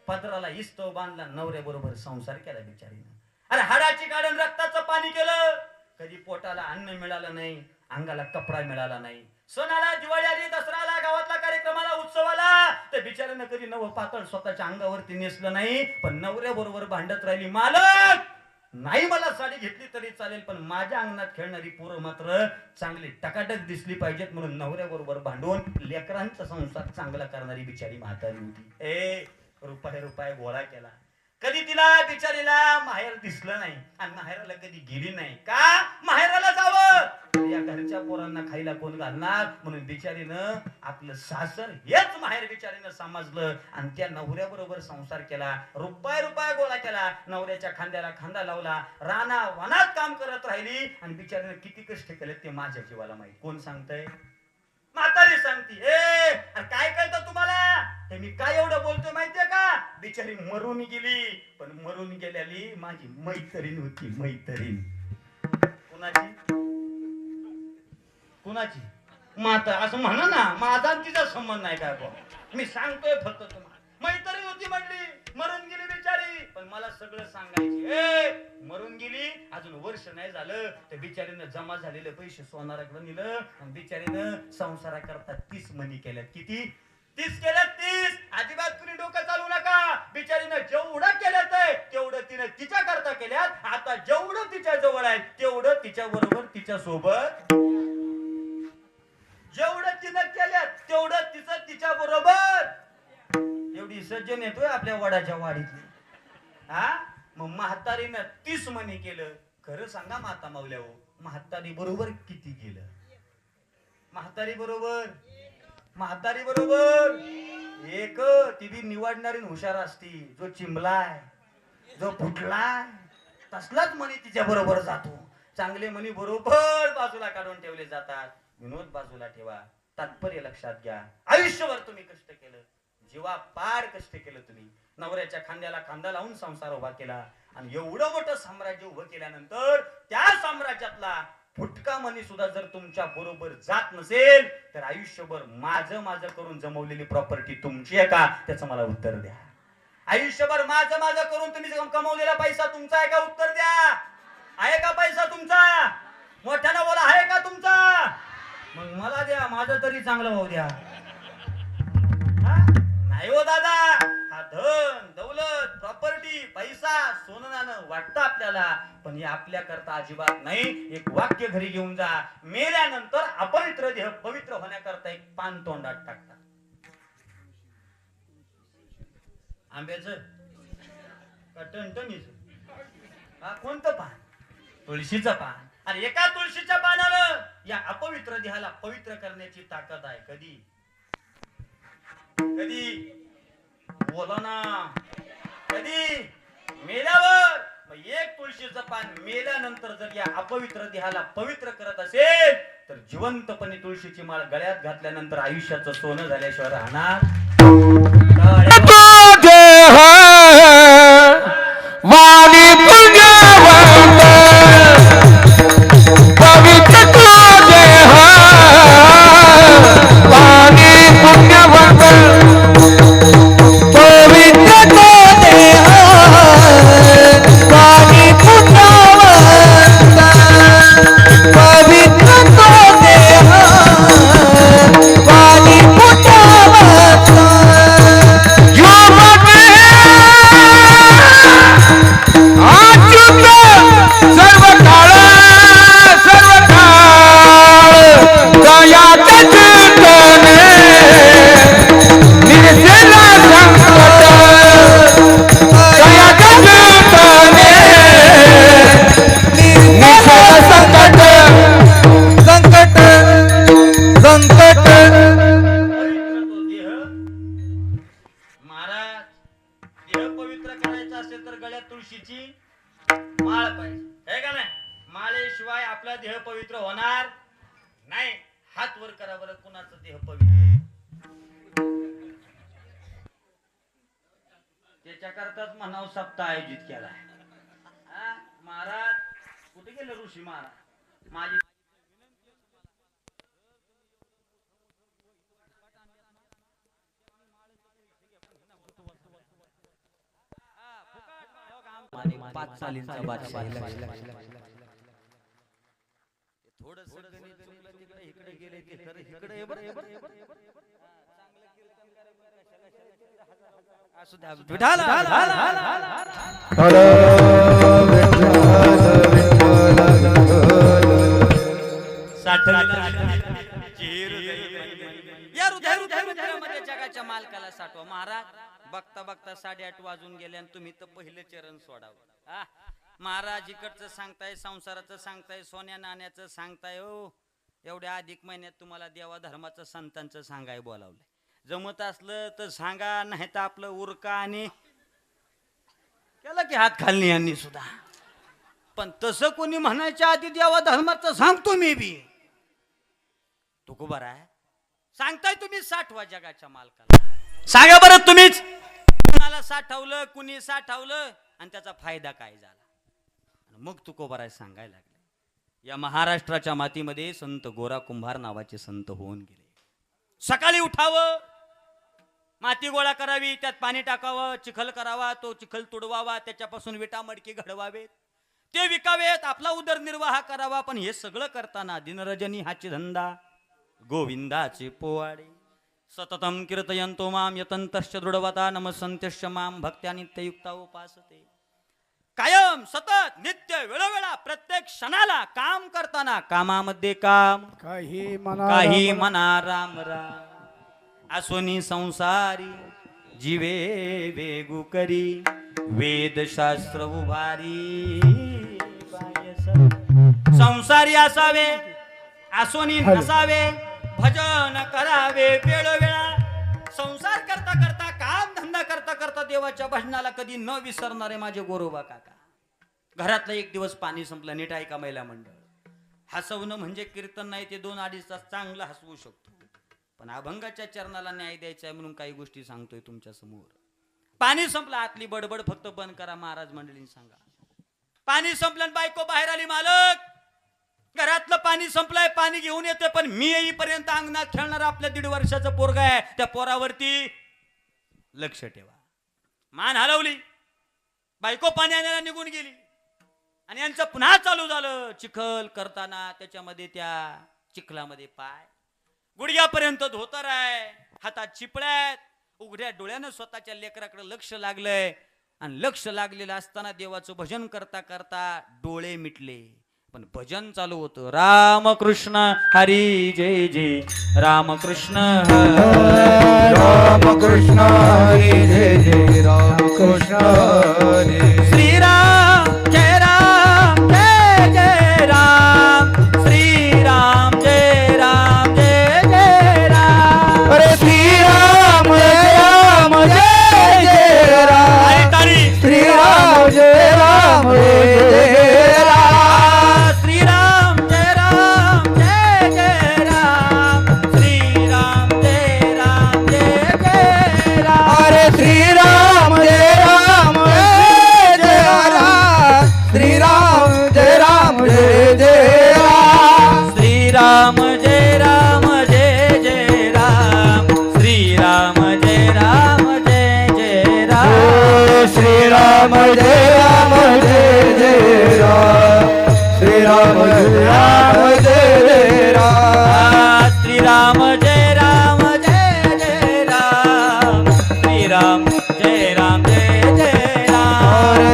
पत्राला इस्तव बांधला, नवऱ्या बरोबर संसार केला बिचारीनं. अरे हाडाची काढून रक्ताचं पाणी केलं. कधी पोटाला अन्न मिळालं नाही, अंगाला कपडा मिळाला नाही. सणाला, दिवाळी आली, दसरा आला, गावातला कार्यक्रमाला, उत्सवाला तर बिचारीनं कधी नवं पातळ स्वतःच्या अंगावरती नेसलं नाही. पण नवऱ्या बरोबर भांडत राहिली. मालक नाही, मला साडी घेतली तरी चालेल, पण माझ्या अंगणात खेळणारी पोरं मात्र चांगली टकाटक दिसली पाहिजेत म्हणून नवऱ्या बरोबर भांडून लेकरांचा संसार चांगला करणारी बिचारी म्हातारी होती. रुपये गोळा केला. कधी तिला बिचारीला माहेर दिसलं नाही आणि माहेराला कधी गेली नाही. का माहेराला जावं? या घरच्या पोरांना खायला कोण घालणार म्हणून बिचारीनं आपलं सासर हेच माहेर बिचारीनं समजलं आणि त्या नवऱ्या बरोबर संसार केला. रुपये गोळा केला. नवऱ्याच्या खांद्याला खांदा लावला. राणा वनात काम करत राहिली आणि बिचारीनं किती कष्ट केले ते माझ्या जीवाला माहित. कोण सांगतंय? म्हातारी सांगती. काय कळतं तुम्हाला? हे मी काय एवढं बोलतोय माहितीये का? बिचारी मरून गेली, पण मरून गेलेली माझी मैत्रीण होती. मैत्रीण कुणाची? माता असं म्हणा ना, माझा तिचा संबंध नाही काय बा. मी सांगतोय फक्त तुम्हाला. मैत्रीण होती म्हणली, मरून गेली बिचारी, पण मला सगळं सांगायची. मरून गेली, अजून वर्ष नाही झालं तर बिचारीनं जमा झालेले पैसे सोनाराकडे नेलं आणि बिचारीनं संसाराकरता 30 मणी केल्यात. किती? 30 केल्यात. 30. अजिबात कुणी डोकं चालू नका. बिचारीनं जेवढं केल्यात तेवढं तिनं तिच्या करता केल्यात. आता जेवढं तिच्या जवळ आहे तेवढं तिच्या बरोबर, तिच्या सोबत, जेवढं तिनं केल्यात तेवढं तिचं तिच्या बरोबर. एवढी सज्जन येतोय आपल्या वडाच्या वाडीतली. मग म्हातारीनं 30 मणी केलं. खरं सांगा माता मावल्या, हो म्हातारी बरोबर किती केलं? म्हातारी बरोबर एक ती बी निवडणारी हुशार असती. जो चिंबलाय, जो फुटलाय तसलाच मणी तिच्या बरोबर जातो. चांगले मणी बरोबर बाजूला काढून ठेवले जातात. विनोद बाजूला ठेवा. तात्पर्य लक्षात घ्या. आयुष्यभर तुम्ही कष्ट केलं, जीवा पार कष्ट केलं. तुम्ही नवऱ्याच्या खांद्याला खांदा लावून संसार उभा केला आणि एवढं मोठं साम्राज्य उभं केल्यानंतर त्या साम्राज्यातला फुटका मनी सुद्धा जर तुमच्या बरोबर जात नसेल तर आयुष्यभर माझं करून जमवलेली प्रॉपर्टी तुमची आहे का? त्याचं मला उत्तर द्या. आयुष्यभर माझं करून तुम्ही कमवलेला पैसा तुमचा आहे का? उत्तर द्या. आहे का पैसा तुमचा? मोठ्यानं बोला, आहे का तुमचा? मग मला द्या, माझं तरी चांगलं होऊ द्या. नाही हो दादा, हा धन दौलत प्रॉपर्टी पैसा सोनं नाणं वाटतं आपल्याला, पण हे आपल्या करता अजिबात नाही. एक वाक्य घरी घेऊन जा. मेल्यानंतर अपवित्र देह पवित्र होण्याकरता एक पान तोंडात टाकतात. आंब्याचं का टणटणीचं? कोणतं पान? तुळशीचं पान. आणि एका तुळशीच्या पानानं या अपवित्र देहाला पवित्र करण्याची ताकद आहे. कधी बोला ना, कधी मेल्यावर. मग एक तुळशीचं पान मेल्यानंतर जर या अपवित्र देहाला पवित्र करत असेल तर जिवंतपणे तुळशीची माळ गळ्यात घातल्यानंतर आयुष्याचं सोनं झाल्याशिवाय राहणार संकट महाराज देह पवित्र करायचा असेल तर गळ्यात तुळशीची माळ पाहिजे हे का नाही माळेशिवाय आपला देह पवित्र होणार नाही हात वर करा बरं कुणाचा देह पवित्र त्याच्याकरताच म्हणाव सप्ताह आयोजित केलाय महाराज कुठे गेले ऋषी महाराज माझी पाच सालींचा बादशाह थोडंसं गणित चुकलं तिकडे इकडे गेले ते खरं इकडे हे बरं असू द्या विठाला हर मध्ये जगाच्या मालकाला साठवा महाराज बघता बघता 8:30 वाजून गेले आणि तुम्ही तर पहिले चरण सोडावं महाराज इकडचं सांगताय संसाराचं सांगताय सोन्या नाण्याचं सांगताय हो एवढ्या अधिक महिन्यात तुम्हाला देवा धर्माचं संतांचं सांगाय बोलावलंय जमत असलं तर सांगा नाही तर आपलं उरका आणि केलं की हात खालनी यांनी सुद्धा पण तसं कोणी म्हणायच्या आधी देवा धर्माचं सांगतो मी बी तो बरं आहे सांगताय तुम्ही साठवा जगाच्या मालकाला सांगा बरं तुम्हीच कुणाला साठवलं कुणी साठवलं आणि त्याचा फायदा काय झाला मग तुकोबाराय सांगायला लागले या महाराष्ट्राच्या मातीमध्ये संत गोरा कुंभार नावाचे संत होऊन गेले सकाळी उठावं माती गोळा करावी त्यात पाणी टाकावं चिखल करावा तो चिखल तुडवावा त्याच्यापासून विटा मडकी घडवावेत ते विकावेत आपला उदरनिर्वाह करावा पण हे सगळं करताना दिनरजनी हाची धंदा गोविंदाचे पोवाडे सततम कीर्तयन्तो माम यतन्तश्च दृढवता नमसन्त्यश्च माम भक्त्या नित्ययुक्ता उपासते कायम सतत नित्य वेळोवेळा प्रत्येक क्षणाला काम करताना कामामध्ये काम काही मना राम राम आसोनी संसारी जीवे वेगू करी वेदशास्त्र उभारी संसारी असावे आसोनी नसावे भजन करावे वेळोवेळा संसार करता करता काम धंदा करता करता देवाच्या भजनाला कधी न विसरणारे माझे गोरोबा काका घरातला एक दिवस पाणी संपलं नीट ऐका महिला मंडळ हसवणं म्हणजे कीर्तन नाही ते 2-2.5 तास चांगलं हसवू शकतो पण अभंगाच्या चरणाला न्याय द्यायचा आहे म्हणून काही गोष्टी सांगतोय तुमच्या समोर पाणी संपलं आतली बडबड फक्त बंद करा महाराज मंडळींनी सांगा पाणी संपलं बायको बाहेर आली मालक घरातलं पाणी संपलंय पाणी घेऊन येते पण मी येईपर्यंत अंगणात खेळणार आपल्या 1.5 वर्षाचं पोरगा आहे त्या पोरावरती लक्ष ठेवा मान हलवली बायको पाणी आणायला निघून गेली आणि यांचं पुन्हा चालू झालं चिखल करताना त्याच्यामध्ये त्या चिखलामध्ये पाय गुडघ्यापर्यंत धोतर आहे हातात चिपळ्यात उघड्या डोळ्यानं स्वतःच्या लेकराकडे लक्ष लागलंय आणि लक्ष लागलेलं असताना देवाचं भजन करता करता डोळे मिटले पण भजन चालू होतं रामकृष्ण हरी जय जय रामकृष्ण रामकृष्ण हरी जय जय रामकृष्ण हरी श्रीराम जय राम जय जय राम श्रीराम जय राम जय जय राम अरे श्रीराम जय राम जय जय राम श्रीराम जय राम जय जय राम श्रीराम जय राम जय जय राम श्रीराम जय राम जय जय राम अरे श्रीराम जय राम जय जय राम श्रीराम जय राम जय जय राम श्रीराम जय राम जय जय राम श्रीराम जय राम जय जय राम श्रीराम जय राम जय जय राम श्रीराम जय राम जय जय राम श्रीराम जय राम जय जय राम श्रीराम जय राम जय जय राम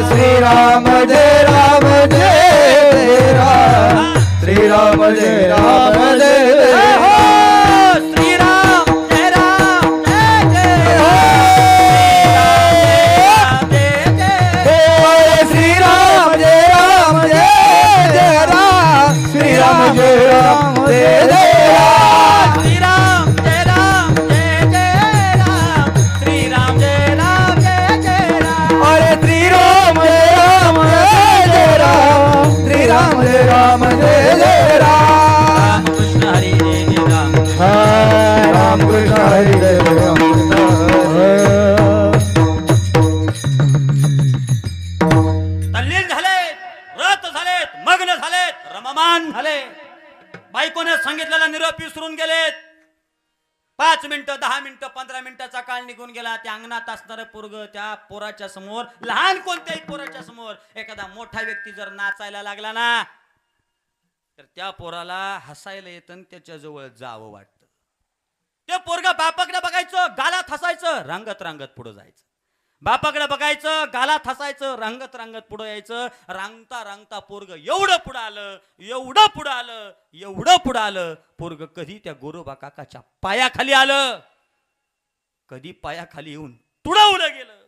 श्रीराम जय राम जय जय राम श्रीराम जय राम जय जय हो श्रीराम जय राम जय जय राम जय जय श्रीराम जय राम जय जय राम श्रीराम जय राम जय जय राम 5 मिनिटं 10 मिनिटं 15 मिनिटाचा काळ निघून गेला. त्या अंगणात असणारं पोरग त्या पोराच्या समोर, लहान कोणत्याही पोराच्या समोर एखादा मोठा व्यक्ती जर नाचायला लागला ना, तर त्या पोराला हसायला येतं आणि त्याच्या जवळ जावं वाटतं. ते पोरग बापाकडे बघायचं, गालात हसायचं, रांगत रांगत पुढे जायचं. बापाकडे बघायचं, गालात हसायचं, रांगत रांगत पुढे यायचं. रांगता रांगता पोरग एवढं पुढं आलं, एवढं पुढं आलं, एवढं पुढं आलं. पोरग कधी त्या गोरोबा काकाच्या पायाखाली आलं, कधी पायाखाली येऊन तुडवलं गेलं.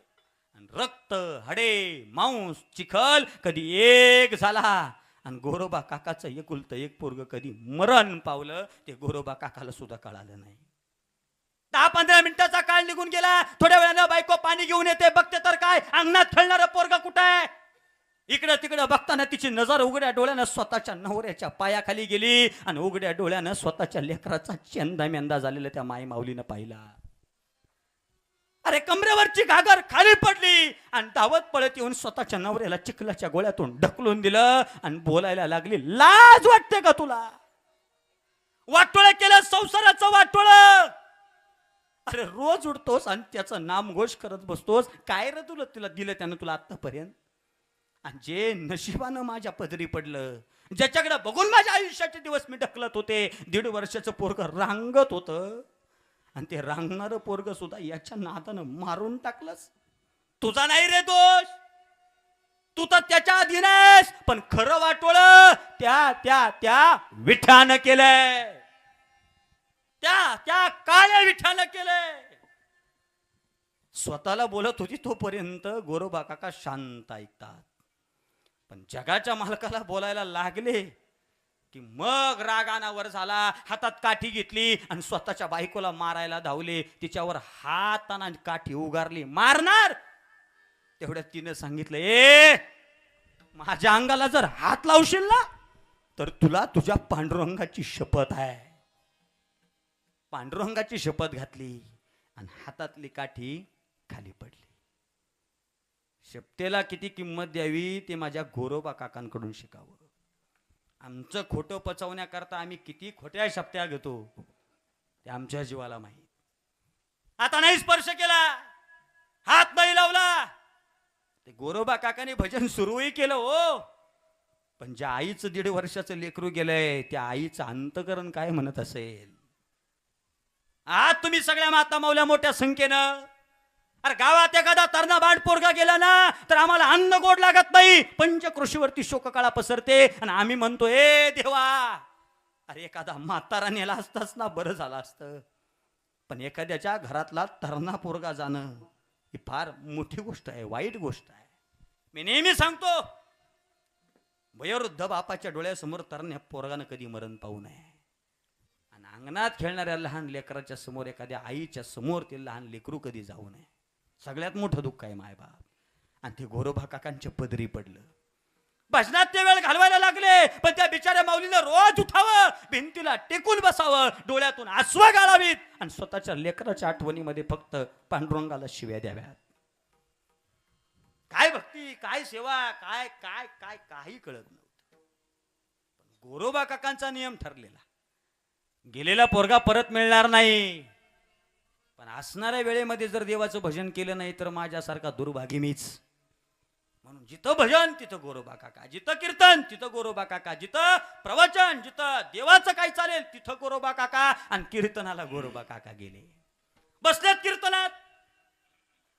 आणि रक्त, हडे, मांस, चिखल कधी एक झाला. आणि गोरोबा काकाचं एकुलतं एक पोरग कधी मरण पावलं, ते गोरोबा काकाला सुद्धा कळालं नाही. 10-15 मिनिटाचा काळ निघून गेला. थोड्या वेळानं बायको पाणी घेऊन येते. बघते तर काय, अंगणात खेळणारं पोरग कुठं आहे. इकडं तिकडं बघताना तिची नजर उघड्या डोळ्यानं स्वतःच्या नवऱ्याच्या पायाखाली गेली. आणि उघड्या डोळ्यानं स्वतःच्या लेकराचा चेंदा मेंदा झालेला त्या माई माऊलीनं पाहिला. अरे कमरेवरची घागर खाली पडली आणि धावत पळत येऊन स्वतःच्या नवऱ्याला चिखलाच्या गोळ्यातून ढकलून दिलं आणि बोलायला लागली, लाज वाटते का तुला? वाटोळं केलं संसाराचं वाटोळं. अरे रोज उठतोस आणि त्याचं नामघोष करत बसतोस. काय रे तुला तिला दिलं त्यानं तुला आतापर्यंत? आणि जे नशिबानं माझ्या पदरी पडलं, ज्याच्याकडे बघून माझ्या आयुष्याचे दिवस मी ढकलत होते, 1.5 वर्षाचं पोरग रांगत होतं आणि ते रांगणारं पोरग सुद्धा याच्या नादानं मारून टाकलंस. तुझा नाही रे दोष, तू तर त्याच्या अधीन आहेस. पण खरं वाटोळं त्या त्या त्या विठानं केलंय, त्या काळ्या विठानं केलंय. स्वतःला बोलत होती तोपर्यंत गोरोबा काका शांत ऐकतात, पण जगाच्या मालकाला बोलायला लागले की मग राग अनावर झाला. हातात काठी घेतली आणि स्वतःच्या बायकोला मारायला धावले. तिच्यावर हात आणि काठी उगारली, मारणार. तेवढ्यात तिने सांगितलं, ए माझ्या अंगाला जर हात लावशील ना, तर तुला तुझ्या पांडुरंगाची शपथ आहे. पांडुरंगाची शपथ घातली आणि हातातली काठी खाली पडली. शपथेला किती किंमत द्यावी ते माझ्या गोरोबा काकांकडून शिकावं. आमचं खोटं पचवण्याकरता आम्ही किती खोट्या शपथ्या घेतो ते आमच्या जीवाला माहीत. आता नाही स्पर्श केला, हात नाही लावला. ते गोरोबा काकाने भजन सुरूही केलं हो, पण ज्या आईचं 1.5 वर्षाचं लेकरू गेलंय त्या आईचं अंतकरण काय म्हणत असेल. आज तुम्ही सगळ्या माता माऊल्या मोठ्या संख्येनं, अरे गावात एखादा तरणा बांड पोरगा गेला ना, तर आम्हाला अन्न गोड लागत नाही. पंचकृषीवरती शोककळा पसरते आणि आम्ही म्हणतो, ए देवा, अरे एखादा म्हातारा नेला असताच ना बरं झालं असतं. पण एखाद्याच्या घरातला तरणा पोरगा जाणं ही फार मोठी गोष्ट आहे, वाईट गोष्ट आहे. मी नेहमी सांगतो, वयोवृद्ध बापाच्या डोळ्यासमोर तरण्या पोरगानं कधी मरण पाहू नये. आणि अंगणात खेळणाऱ्या लहान लेकराच्या समोर, एखाद्या आईच्या समोर ते लहान लेकरू कधी जाऊ नये. सगळ्यात मोठं दुःख आहे मायबाप. आणि ते गोरोबा काकांच्या पदरी पडलं. भजनात ते वेळ घालवायला लागले, पण त्या बिचाऱ्या माऊलीनं रोज उठावं, भिंतीला टेकून बसावं, डोळ्यातून आसवं गाळावीत आणि स्वतःच्या लेकराच्या आठवणीमध्ये फक्त पांडुरंगाला शिव्या द्याव्यात. काय भक्ती, काय सेवा, काय काय काय काही कळत नव्हतं. पण गोरोबा काकांचा नियम ठरलेला, गेलेला पोरगा परत मिळणार नाही. पण असणाऱ्या वेळेमध्ये जर देवाचं भजन केलं नाही तर माझ्यासारखा दुर्भागी मीच. म्हणून जिथं भजन तिथं गोरोबा काका, जिथं कीर्तन तिथं गोरोबा काका, जिथं प्रवचन, जिथं देवाचं काही चालेल तिथं गोरोबा काका. आणि कीर्तनाला गोरोबा काका गेले, बसलेत कीर्तनात.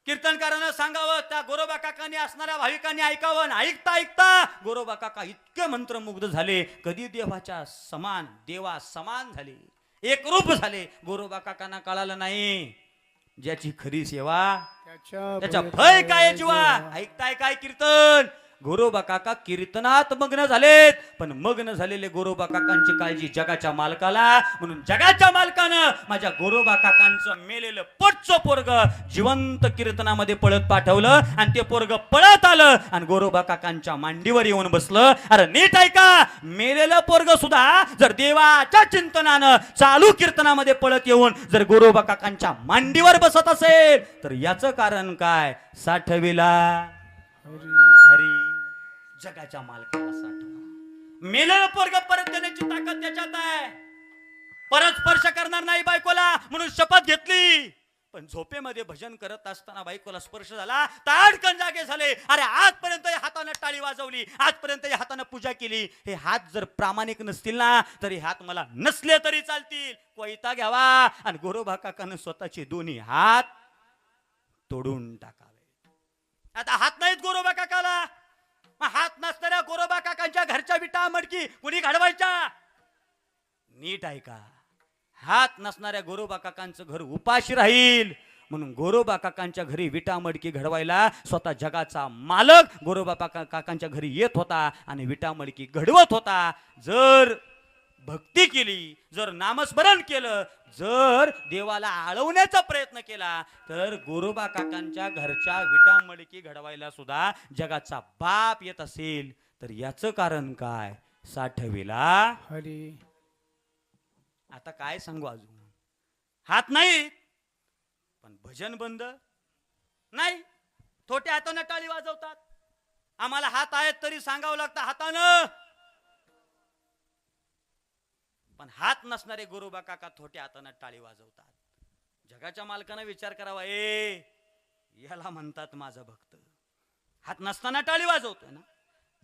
कीर्तनकारांना सांगावं, त्या गोरोबा काकांनी असणाऱ्या भाविकांनी ऐकावं. ऐकता ऐकता गोरोबा काका इतके मंत्रमुग्ध झाले, कधी देवाच्या समान, देवा समान झाले, एकरूप झाले. गोरोबा काकांना कळालं नाही ज्याची खरी सेवा त्याच्या भय काय जीवा. ऐकताय काय कीर्तन? गोरोबा काका कीर्तनात मग्न झालेत, पण मग्न झालेले गोरोबा काकांची काळजी जगाच्या मालकाला. म्हणून जगाच्या मालकानं माझ्या गोरोबा काकांचं मेलेलं पोटचं पोरग जिवंत कीर्तनामध्ये पळत पाठवलं आणि ते पोरग पळत आलं आणि गोरोबा काकांच्या मांडीवर येऊन बसलं. अरे नीट ऐका, मेलेलं पोरग सुद्धा जर देवाच्या चिंतनानं चालू कीर्तनामध्ये पळत येऊन जर गोरोबा काकांच्या मांडीवर बसत असेल तर याचं कारण काय? साठविला हरी जगाच्या मालकाला साठवा. मेलेलं पोरग परत देण्याची ताकद त्याच्यात आहे. परत स्पर्श करणार नाही बायकोला म्हणून शपथ घेतली. पण झोपेमध्ये भजन करत असताना बायकोला स्पर्श झाला, ताडकन जागे झाले. अरे आजपर्यंत या हाताने टाळी वाजवली, आजपर्यंत या हाताने पूजा केली, हे हात जर प्रामाणिक नसतील ना तरी हात मला नसले तरी चालतील. कोयता घ्यावा आणि गोरोबा काकानं स्वतःचे दोन्ही हात तोडून टाकावे. आता हात नाहीत गोरोबा काकाला, हात नसणाऱ्या गोरोबा काकांच्या घरच्या विटा मडकी कुणी घडवायच्या? नीट ऐका, हात नसणाऱ्या गोरोबा काकांचं घर उपाशी राहील म्हणून गोरोबा काकांच्या घरी विटा मडकी घडवायला स्वतः जगाचा मालक गोरोबा काकांच्या घरी येत होता आणि विटा मडकी घडवत होता. जर भक्ती केली, जर नामस्मरण केलं, जर देवाला आळवण्याचा प्रयत्न केला तर गोरोबा काकांच्या घरच्या विटा मडकी घडवायला सुद्धा जगाचा बाप येत असेल तर याचं कारण काय? साठविला हरी. आता काय सांगू, अजून हात नाही पण भजन बंद नाही. थोट्या हाताने टाळी वाजवतात. आम्हाला हात आहेत तरी सांगावं लागतं हातानं. पण हात नसणारे गोरोबा काका थोट्या हाताने टाळी वाजवतात. जगाच्या मालकानं विचार करावा, याला म्हणतात माझा भक्त. हात नसताना टाळी वाजवतोय ना.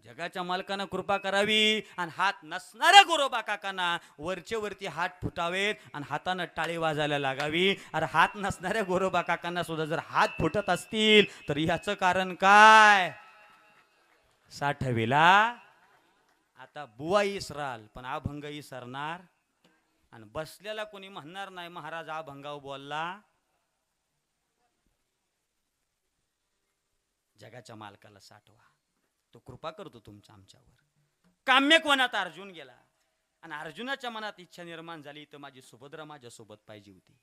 जगाच्या मालकानं कृपा करावी आणि हात नसणाऱ्या गोरोबा काकांना वरचे वरती हात फुटावेत आणि हातानं टाळी वाजायला लागावी. अरे हात नसणाऱ्या गोरोबा काकांना सुद्धा जर हात फुटत असतील तर याचं कारण काय? साठविला. आता बुवा इसराल पण अभंग इसरणार आणि बसलेला कोणी म्हणणार नाही महाराज अभंगाव बोलला. जगाच्या मालकाला साठवा, तो कृपा करतो तुमच्या आमच्यावर. काम्यक अर्जुन गेला आणि अर्जुनाच्या मनात इच्छा निर्माण झाली तर माझी सुभद्रा माझ्या सोबत पाहिजे होती.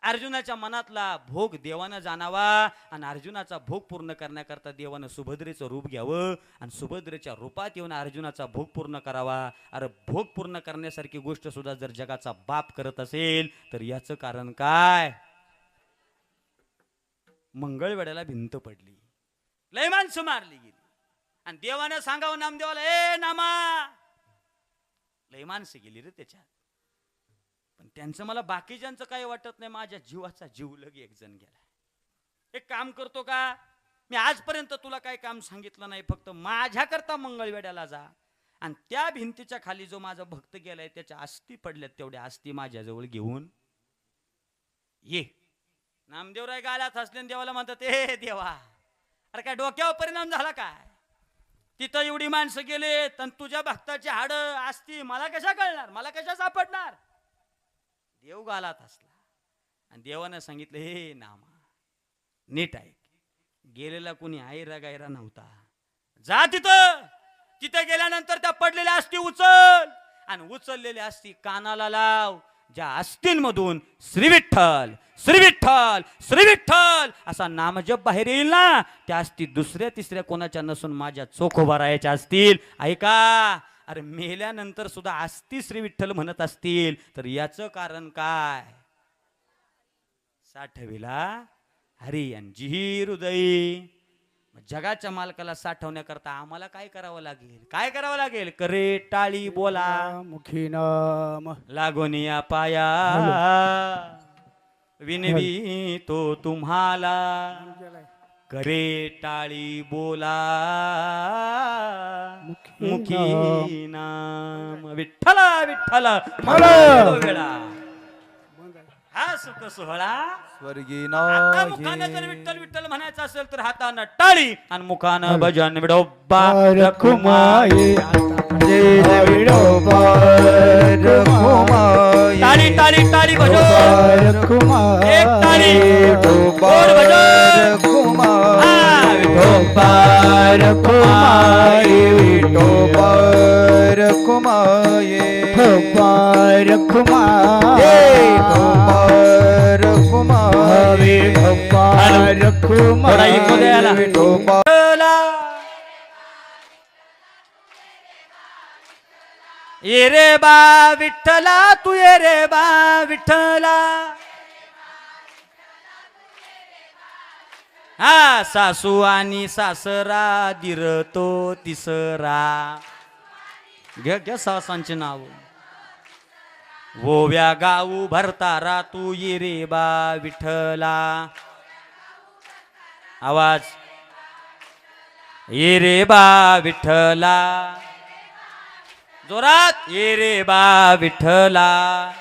अर्जुनाच्या मनातला भोग देवानं जाणावा आणि अर्जुनाचा भोग पूर्ण करण्याकरता देवानं सुभद्रेचं रूप घ्यावं आणि सुभद्रेच्या रूपात येऊन अर्जुनाचा भोग पूर्ण करावा. अरे भोग पूर्ण करण्यासारखी गोष्ट सुद्धा जर जगाचा बाप करत असेल तर याचं कारण काय? मंगळवेढ्याला भिंत पडली, लय माणसं मारली गेली आणि देवानं सांगावं नामदेवाला, नामा, लय माणसं गेली रे त्याच्यात. पण त्यांचं मला बाकीच्यांचं काही वाटत नाही, माझ्या जीवाचा जीव लगे एक जण गेला. एक काम करतो का, मी आजपर्यंत तुला काही काम सांगितलं नाही, फक्त माझ्याकरता मंगळवेढ्याला जा आणि त्या भिंतीच्या खाली जो माझा भक्त गेलाय त्याच्या अस्थी पडल्यात, तेवढ्या अस्थी माझ्याजवळ घेऊन ये. नामदेवराय गालात हसले देवाला म्हणतात, देवा, अरे काय डोक्यावर परिणाम झाला काय? तिथं एवढी माणसं गेले आणि तुझ्या भक्ताची हाड असती मला कशा कळणार, मला कशा सापडणार? देव गालात हसला आणि देवानं सांगितलं, हे नामा नीट ऐक, गेलेला कोणी आयरा गायरा नव्हता. जा तिथं गेल्यानंतर त्या पडलेल्या अस्थी उचल आणि उचललेल्या अस्थी कानाला लाव. ज्या अस्थींमधून श्री विठ्ठल श्री विठ्ठल श्री विठ्ठल असा नामजप बाहेर येईल ना, त्या अस्थी दुसऱ्या तिसऱ्या कोणाच्या नसून माझ्या चोखोबा राहायच्या असतील. ऐका, अरे मेल्यानंतर सुद्धा अस्थी श्री विठ्ठल म्हणत असतील तर याचं कारण काय? साठविला हरी अंजी हृदयी. जगाच्या मालकाला साठवण्याकरता आम्हाला काय करावं लागेल? काय करावं लागेल? करे टाळी बोला मुखी नाम लागोनिया पाया विनवी तो तुम्हाला. करे टाळी बोला मुखी नाम विठ्ठला विठ्ठला वेळा हा सुख सोहळा. स्वर्गी आता मुखानं जर विठ्ठल विठ्ठल म्हणायचं असेल तर हातानं टाळी आणि मुखानं भजन विडोबा रखुमाई. टाळी टाळी टाळी भजन, एक टाळी गोड भजन. विठोबा रखुमाई. विठोबा रखुमाई. विठोबा रखुमाई. ये रे बा विठ्ठला तू ये रे बा विठ्ठला. हा सासू आणि सासरा दिर तो तिसरा. घ्या घ्या सासांचे नाव. ओव्या गाऊ भरतारा तू ये रे बा विठ्ठला. आवाज. ये रे बा विठ्ठला. जोरात. ये रे बा विठ्ठला.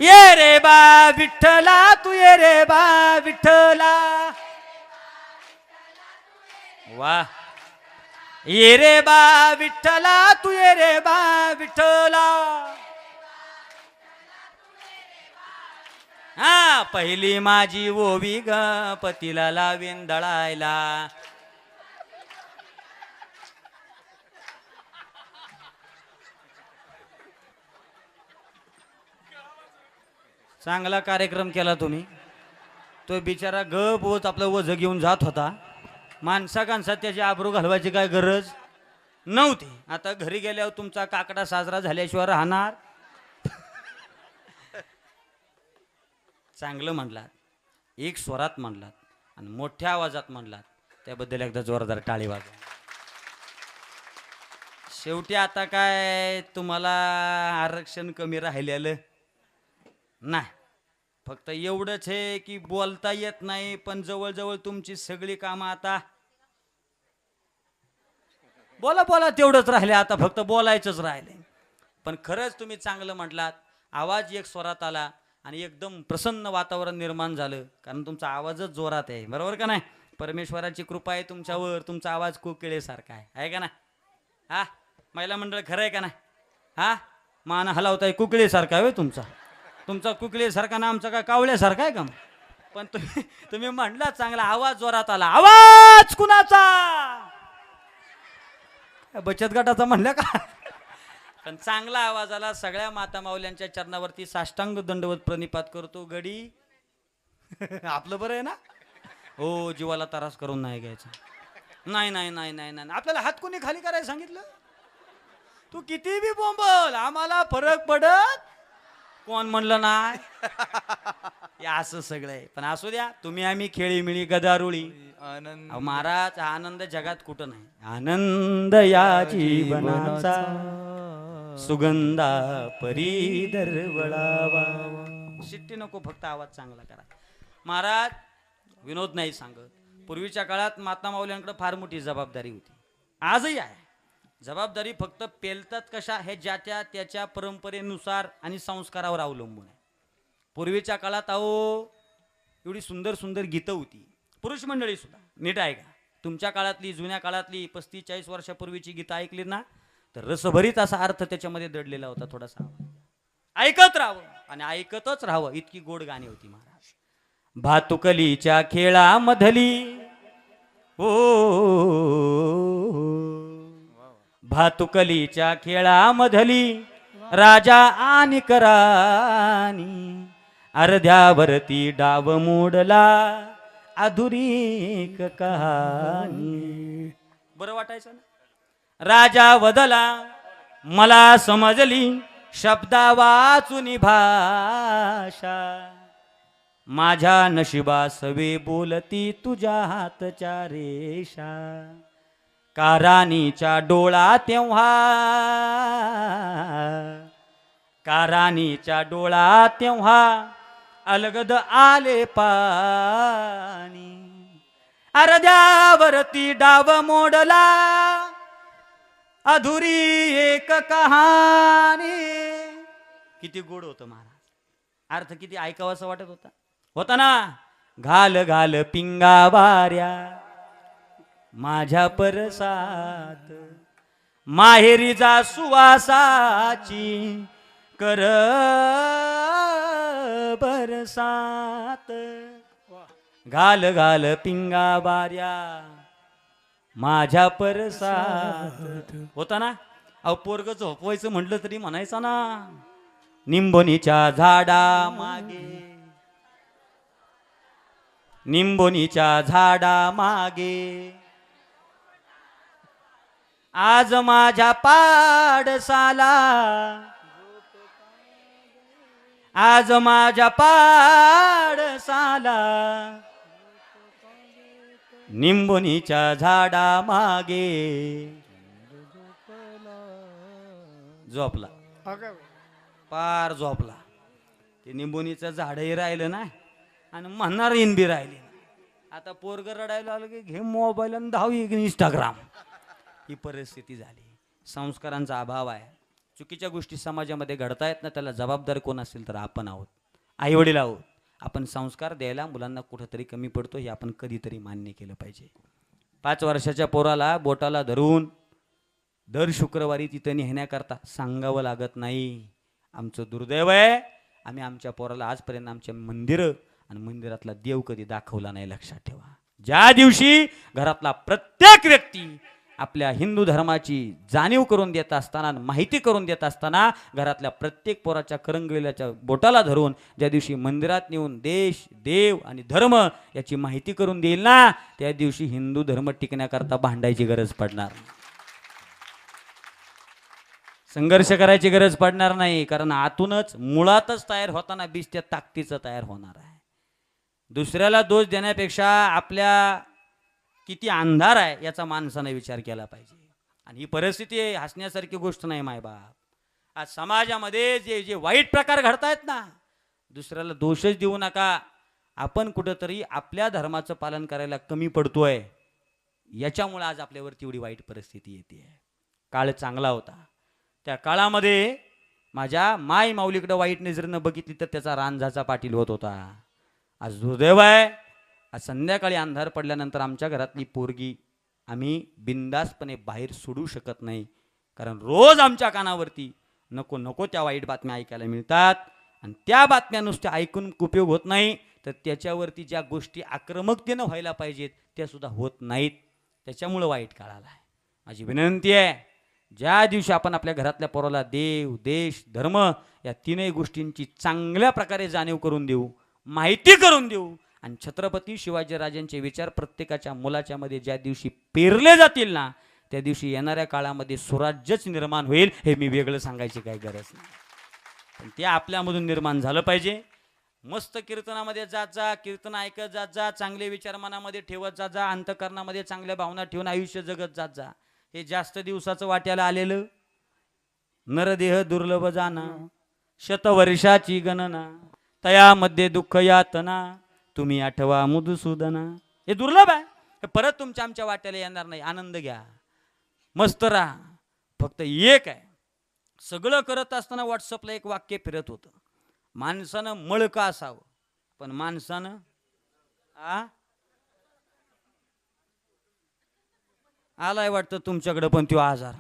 ये रे बा विठ्ठला तू ये रे बा विठ्ठला. वा. ये रे बा विठ्ठला तू ये रे बा विठ्ठला. हा पहिली माझी ओवी गणपतीला लावीन दळायला. चांगला कार्यक्रम केला तुम्ही. तो बिचारा गप होत आपलं वज घेऊन जात होता. माणसाकांसा त्याची आबरू घालवायची काय गरज नव्हती. आता घरी गेल्यावर तुमचा काकडा साजरा झाल्याशिवाय राहणार. चांगलं म्हणलात, एक स्वरात म्हणलात आणि मोठ्या आवाजात म्हणलात, त्याबद्दल एकदा जोरदार टाळी वाजवा. शेवटी आता काय तुम्हाला आरक्षण कमी राहिलेलं नाही. फक्त एवढंच आहे की बोलता येत नाही, पण जवळजवळ तुमची सगळी कामं आता बोला बोला तेवढंच राहिले. आता फक्त बोलायचंच राहिले. पण खरंच तुम्ही चांगलं म्हटलात. आवाज एक स्वरात आला आणि एकदम प्रसन्न वातावरण निर्माण झालं, कारण तुमचा आवाजच जोरात आहे. बरोबर का नाही? परमेश्वराची कृपा आहे तुमच्यावर. तुमचा आवाज कोकिळेसारखा आहे का नाही? हा महिला मंडळ खरं आहे का नाही? हा मान हलावताय कुकळीसारखा आहे तुमचा. तुमचा कुकळीसारखा ना आमचा काय कावळ्यासारखा आहे का? पण तुम्ही म्हणला चांगला आवाज जोरात आला. आवाज कुणाचा? बचत गटाचा म्हणलं का? पण चांगला आवाज आला. सगळ्या माता माऊल्यांच्या चरणावरती साष्टांग दंडवत प्रणिपात करतो. गडी आपलं बरं आहे ना? हो, जीवाला त्रास करून नाही घ्यायचा. नाही नाही नाही नाही नाही आपल्याला हात कोणी खाली करायला सांगितलं? तू किती बी बोंबल, आम्हाला फरक पडत कोण म्हणलं नाही. असं सगळं आहे. पण असू द्या, तुम्ही आम्ही खेळीमिळी गदारुळी आनंद. अहो महाराज, आनंद जगात कुठं नाही. आनंद या जीवनाचा सुगंधा परी दरवळावा. शिट्टी नको, फक्त आवाज चांगला करा. महाराज विनोद नाही सांगत. पूर्वीच्या काळात माता माऊल्यांकडे फार मोठी जबाबदारी होती. आजही आहे. जबाबदारी फक्त पेलतात कशा हे ज्याच्या त्याच्या परंपरेनुसार आणि संस्कारावर अवलंबून आहे. पूर्वीच्या काळात अहो एवढी सुंदर सुंदर गीतं होती. पुरुष मंडळी सुद्धा नीट ऐका. तुमच्या काळातली, जुन्या काळातली 35-40 वर्षापूर्वीची गीतं ऐकली ना, तर रसभरीत असा अर्थ त्याच्यामध्ये दडलेला होता. थोडासा ऐकत राहावं आणि ऐकतच राहावं, इतकी गोड गाणी होती महाराज. भातुकलीच्या खेळामधली ओ भातुकलीच्या खेळामधली राजा आणि करानी अर्ध्यावरती डाव मोडला अधुरी एक कहाणी. बरं वाटायचं ना? राजा वदला मला समजली शब्दा वाचून भाषा माझ्या नशिबा सवे बोलती तुझ्या हातच्या रेषा. कारानीच्या डोळा तेव्हा कारानीच्या डोळा तेव्हा अलगद आले पाणी अर्ध्यावरती डाव मोडला अधुरी एक कहाणी. किती गोड होतं महाराज. अर्थ किती ऐकावं असं वाटत होता ना. घाल घाल पिंगा वाऱ्या माझ्या परसात माहेरी जा सुवासाची कर बरसात. घाल घाल पिंगा वाऱ्या माझ्या परसात. होता ना? अहो पोरग झोपवायचं म्हटलं तरी म्हणायचं ना, निंबोनीच्या झाडा मागे निंबोनीच्या झाडा मागे आज माझ्या पाडसाला आज माझ्या पाडसाला निंबोनीच्या झाडा मागे झोपला. पार झोपला. ते निंबोनीचं झाडही राहिलं ना आणि म्हणणार बी राहिली. आता पोरग रडायला आलं की घे मोबाईल आणि धाव इंस्टाग्राम. ही परिस्थिती झाली. संस्कारांचा अभाव आहे. चुकीच्या गोष्टी समाजामध्ये घडतायत ना, त्याला जबाबदार कोण असेल तर आपण आहोत, आईवडील आहोत. आपण संस्कार द्यायला मुलांना कुठंतरी कमी पडतो हे आपण कधीतरी मान्य केलं पाहिजे. 5 वर्षाच्या पोराला बोटाला धरून दर शुक्रवारी तिथं नेण्याकरता सांगावं लागत नाही. आमचं दुर्दैव आहे, आम्ही आमच्या पोराला आजपर्यंत आमच्या मंदिरं आणि मंदिरातला देव कधी दाखवला नाही. लक्षात ठेवा, ज्या दिवशी घरातला प्रत्येक व्यक्ती आपल्या हिंदू धर्माची जाणीव करून देत असताना, माहिती करून देत असताना, घरातल्या प्रत्येक पोराच्या करंगवेल्याच्या बोटाला धरून ज्या दिवशी मंदिरात नेऊन देश, देव आणि धर्म याची माहिती करून देईल ना, त्या दिवशी हिंदू धर्म टिकण्याकरता भांडायची गरज पडणार नाही, संघर्ष करायची गरज पडणार नाही. कारण आतूनच मुळातच तयार होताना बीज त्या ताकदीचं तयार होणार आहे. दुसऱ्याला दोष देण्यापेक्षा आपल्या किती अंधार आहे याचा माणसाने विचार केला पाहिजे. आणि ही परिस्थिती हसण्यासारखी गोष्ट नाही मायबाप. आज समाजामध्ये जे वाईट प्रकार घडतायत ना, दुसऱ्याला दोषच देऊ नका. आपण कुठंतरी आपल्या धर्माचं पालन करायला कमी पडतोय, याच्यामुळे आज आपल्यावरती एवढी वाईट परिस्थिती येते. काळ चांगला होता, त्या काळामध्ये माझ्या माय माऊलीकडे वाईट नजरेनं बघितली तर त्याचा रांझाचा पाटील होत होता. आज दुर्दैव आहे, आज संध्याकाळी अंधार पडल्यानंतर आमच्या घरातली पोरगी आम्ही बिंदासपणे बाहेर सोडू शकत नाही. कारण रोज आमच्या कानावरती नको नको त्या वाईट बातम्या ऐकायला मिळतात. आणि त्या बातम्या नुसत्या ऐकून उपयोग होत नाही, तर त्याच्यावरती ज्या गोष्टी आक्रमकतेनं व्हायला पाहिजेत त्या सुद्धा होत नाहीत. त्याच्यामुळं वाईट काळ आला आहे. माझी विनंती आहे, ज्या दिवशी आपण आपल्या घरातल्या पोराला देव, देश, धर्म या तीनही गोष्टींची चांगल्या प्रकारे जाणीव करून देऊ, माहिती करून देऊ, आणि छत्रपती शिवाजीराजांचे विचार प्रत्येकाच्या मुलाच्या मध्ये ज्या दिवशी पेरले जातील ना, त्या दिवशी येणाऱ्या काळामध्ये स्वराज्यच निर्माण होईल. हे मी वेगळं सांगायची काही गरज नाही, पण ते आपल्यामधून निर्माण झालं पाहिजे. मस्त कीर्तनामध्ये जात जा, कीर्तन ऐकत जात जा, चांगले विचार मनामध्ये ठेवत जात जा, अंतकरणामध्ये चांगल्या भावना ठेवून आयुष्य जगत जात जा. हे जास्त दिवसाचं वाट्याला आलेलं नरदेह दुर्लभ जाना, शतवर्षाची गणना, तयामध्ये दुःख यातना, तुम्ही आठवा मधुसूदना. हे दुर्लभ आहे, हे परत तुमच्या आमच्या वाट्याला येणार नाही. आनंद घ्या, मस्त राहा. फक्त एक आहे, सगळं करत असताना व्हॉट्सअपला एक वाक्य फिरत होतं, माणसानं मळ का असावं, पण माणसानं आलाय वाटतं तुमच्याकडे पण तो आजार.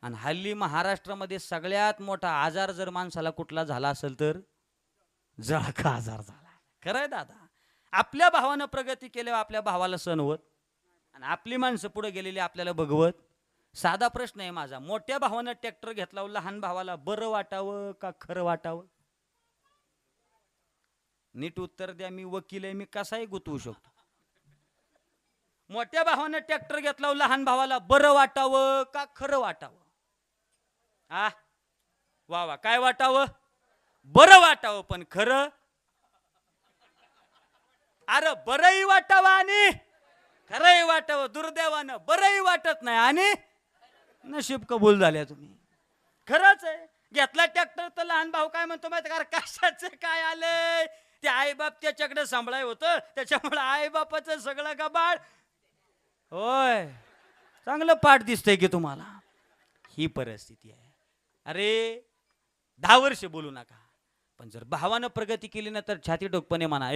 आणि हल्ली महाराष्ट्रामध्ये सगळ्यात मोठा आजार जर माणसाला कुठला झाला असेल तर जळका आजार झाला. खरंय दादा, आपल्या भावानं प्रगती केल्यावर आपल्या भावाला सण होत, आणि आपली माणसं पुढे गेलेली आपल्याला बघवत. साधा प्रश्न आहे माझा, मोठ्या भावानं ट्रॅक्टर घेतला, लहान भावाला बरं वाटावं का खरं वाटावं? नीट उत्तर द्या, मी वकील आहे, मी कसाही गुतवू शकतो. मोठ्या भावानं ट्रॅक्टर घेतला, लहान भावाला बरं वाटावं का खरं वाटावं? वा वा, काय वाटावं? बरं वाटावं. पण खरं? अरे बरंही वाटावं आणि खरंही वाटावं. दुर्दैवानं बरंही वाटत नाही आणि नशीब कबूल झाल्या तुम्ही. खरंच आहे, घेतला ट्रॅक्टर तर लहान भाऊ काय म्हणतो माहिती का, कशाचं काय आलंय, ते आईबाप त्याच्याकडे सांभाळाय होतं, त्याच्यामुळे आईबापाचं सगळं गबाळ. होय, चांगलं पाठ दिसतंय की तुम्हाला. ही परिस्थिती आहे. अरे 10 वर्ष बोलू नका, पण जर भावानं प्रगती केली ना तर छाती टोकपणे म्हणा,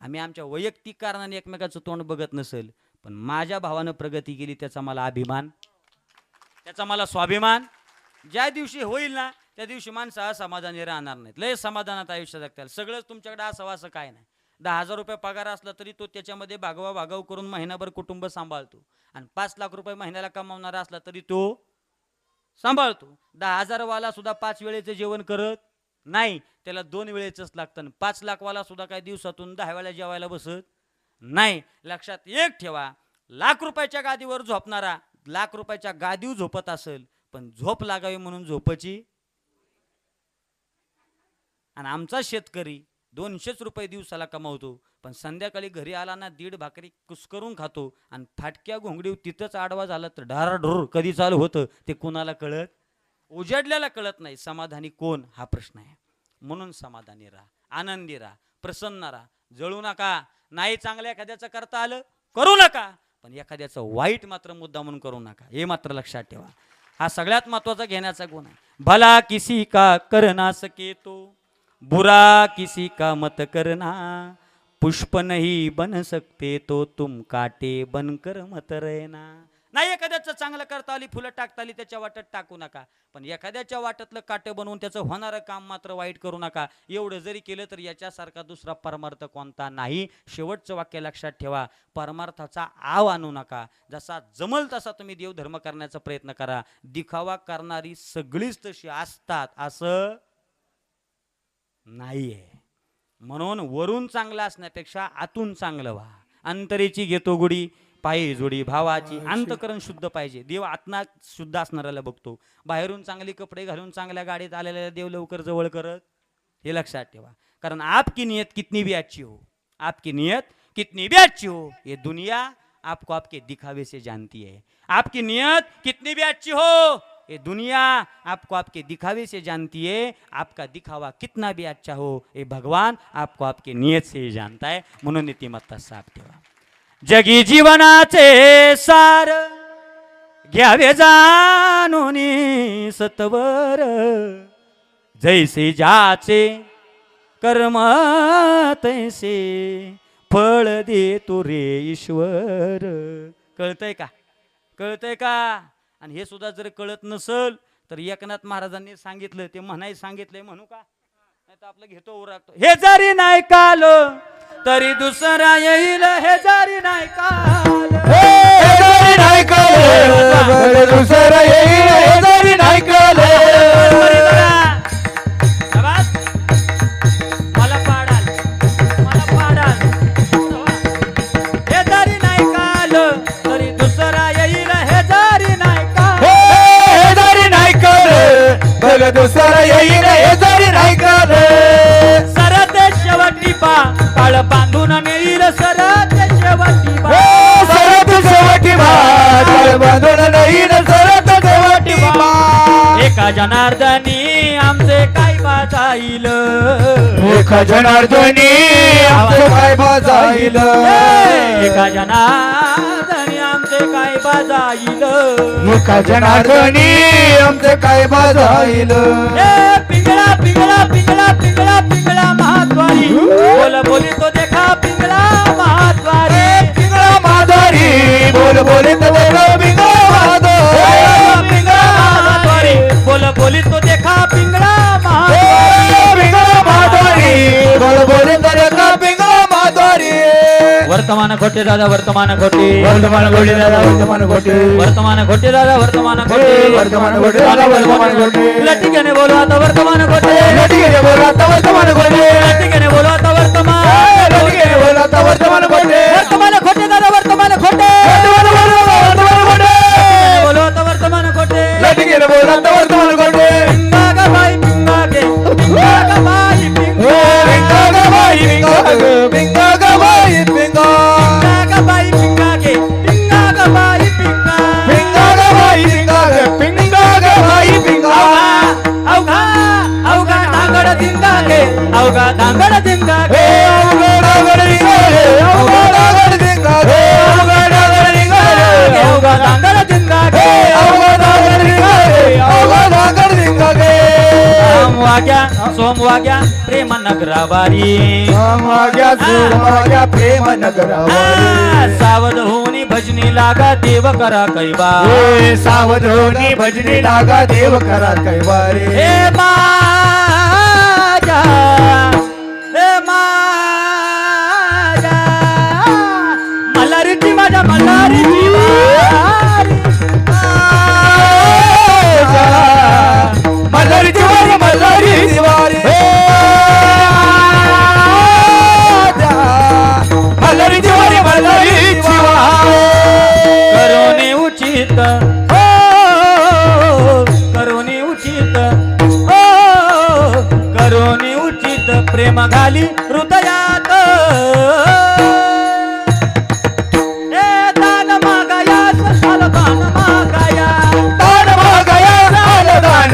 आम्ही आमच्या वैयक्तिक कारणाने एकमेकाचं तोंड बघत नसेल, पण माझ्या भावानं प्रगती केली त्याचा मला अभिमान, त्याचा मला स्वाभिमान. ज्या दिवशी होईल ना त्या दिवशी माणसं असमाधानी राहणार नाहीत. लय समाधानात आयुष्य जगताल. सगळंच तुमच्याकडे असावं असं काय नाही. 10,000 रुपये पगार असला तरी तो त्याच्यामध्ये भागवा करून महिनाभर कुटुंब सांभाळतो, आणि 5 लाख रुपये महिन्याला कमावणारा असला तरी तो सांभाळतो. 10,000 वाला सुद्धा 5 वेळेचं जेवण करत नाही, त्याला 2 वेळेचंच लागतं. 5 लाख वाला सुद्धा काय दिवसातून 10 वेळा जेवायला बसत नाही. लक्षात एक ठेवा, लाख रुपयाच्या गादीवर झोपणारा लाख रुपयाच्या गादीवर झोपत असेल, पण झोप लागावी म्हणून झोपची. आणि आमचा शेतकरी 200 रुपये दिवसाला कमावतो, पण संध्याकाळी घरी आला ना 1.5 भाकरी कुस्करून खातो, आणि फाटक्या घोंगडीव तिथंच आडवा झाला तर ढाराढोर कधी चालू होतं ते कुणाला कळत उजाडल्याला कळत नाही समाधानी कोण हा प्रश्न आहे. म्हणून समाधानी राहा, आनंदी राहा, प्रसन्न राहा, जळू नका. नाही चांगल्या एखाद्याचं करता आलं करू नका, पण एखाद्याचं वाईट मात्र मुद्दा म्हणून करू नका, हे मात्र लक्षात ठेवा. हा सगळ्यात महत्वाचा घेण्याचा गुण आहे. भला किसी का करना सके तो, बुरा किसी का मत करना, पुष्प नहीं बन सकते तो तुम काटे बनकर मत रहना. नाही एखाद्याचं चांगलं करता आली, फुलं टाकता आली, त्याच्या वाटत टाकू नका, पण एखाद्याच्या वाटतलं काटे बनवून त्याचं होणारं काम मात्र वाईट करू नका. एवढं जरी केलं तर याच्यासारखा दुसरा परमार्थ कोणता नाही. शेवटचं वाक्य लक्षात ठेवा, परमार्थाचा आव आणू नका. जसा जमल तसा तुम्ही देवधर्म करण्याचा प्रयत्न करा. दिखावा करणारी सगळीच तशी असतात असं नाहीये. म्हणून वरून चांगलं असण्यापेक्षा आतून चांगलं व्हा. अंतरेची घेतो गुढी, पायी जोडी भावाची. अंतकरण शुद्ध पाहिजे. देव आत्मा शुद्ध असणाऱ्याला बघतो. बाहेरून चांगले कपडे घालून चांगल्या गाडीत आलेल्या देव लवकर जवळ करत, हे लक्षात ठेवा. कारण आपकी नियत कितनी भी अच्छी हो, आपकी नियत कितनी भी अच्छी हो, ये दुनिया आपको आपके दिखावे से जानती है. आपकी नियत कितनी भी अच्छी हो, ये दुनिया आपको आपके दिखावे से जानती है. आपका दिखावा कितना भी अच्छा हो, ये भगवान आपको आपके नियत से ही जानता है. म्हणून नीतिमत्ता साफ ठेवा. जगी जीवनाचे सार घ्यावे जाणून सत्वर, जैसे ज्याचे कर्म तैसे फळ देतो रे ईश्वर. कळतंय का? कळतंय का? आणि हे सुद्धा जर कळत नसल तर एकनाथ महाराजांनी सांगितलं, ते म्हणाय सांगितलंय, म्हणू का? नाही तर आपलं घेतो उरकतो. हे जरी नाही काल तरी दुसरा येईल, हे जरी नाही काल, हे जरी नाही कळले, दुसरं येईल, हे जरी नाही कळले. मला पाडाल, मला पाडाल. हे जरी नाही काल तरी दुसरा येईल, हे जरी नाही काल, हे जरी नाही कळले, बघ दुसरं येईल, हे जरी नाही कळले. सरते शेवटी पा काळ बांधून नेईल, सरते शेवटी पा, सरत शेवटी भाग बांधून नाही, सरत शेवटी भाग. एका जनार्दनी आमचे काय बाजाईल, एका जनार्दनी आमचं काय बाजाईल, एका जनार्दनी आमचे काय बाजाईल, एका जनार्दनी आमचं काय बाजाईल. पिंगळा पिंगळा पिंगळा पिंगळा पिंगळा महाद्वारी, बोल बोली तो देखा पिंगळा महाद्वारी, पिंगळा माधुरी, बोल बोली तो देखा पिंगळा माधुरी, पिंगळा महाद्वारी, बोल बोली तो देखा पिंगळा महाद्वारी, पिंगळा माधुरी, बोल बोली तो देखा पिंगळा माधुरी. वर्तमान खोटे दादा, वर्तमान खोटे, वर्तमान घोटे दादा, वर्तमान घोटे, वर्तमान खोटे दादा, वर्तमान खोटे, वर्तमान घोटे दादा, वर्तमान घोटे. लटिकेने बोलो आता वर्तमान खोटे, लटिकेने बोला आता वर्तमान घोटे, लटिकेने बोलो आता वर्तमान, लटिकेने बोला आता वर्तमान घोटे, वर्तमान खोटे दादा, वर्तमान खोटे, वर्तमान घोटे, बोलो आता वर्तमान खोटे. लटिकेने बोला आता वर्तमान घोटे. पिंगा गा बाई पिंगा गे, पिंगा गा बाई पिंगा, पिंगा ग बाई पिंगा ग, पिंगा ग बाई पिंगा, पिंगा गा बाई पिंगा गे, पिंगा गा बाई पिंगा, पिंगा ग बाई पिंगा ग, पिंगा ग बाई पिंगा. अवघा अवघा धांगड दिंगा गे, अवघा धांगड दिंगा गे, अवघड रिंगा रे, अवघड रिंगा रे, अवघड रिंगा रे, अवघा धांगड दिंगा गे, अवघड रिंगा रे, अवघड रिंगा रे. सोमवाग्या प्रेम नगरावारी, सोमवाग्या सोमवाग्या प्रेम नगरावारी. सावध होऊनी भजनी लागा देव करा कैवा, सावध होनी भजनी लागा देव करा कैवारे. हे माझ्या, हे माझ्या मल्हारीची, माझ्या मल्हारीची वारी, मल्हारी दिवारी, मल्हारी दिवारी, मल्हारी दिवारी, मल्हारी दिवारी. करोने उचित, करोने उचित, करोने उचित प्रेम घाली हृदयात, दान मागाया दान मागाया, दान मागाया, दान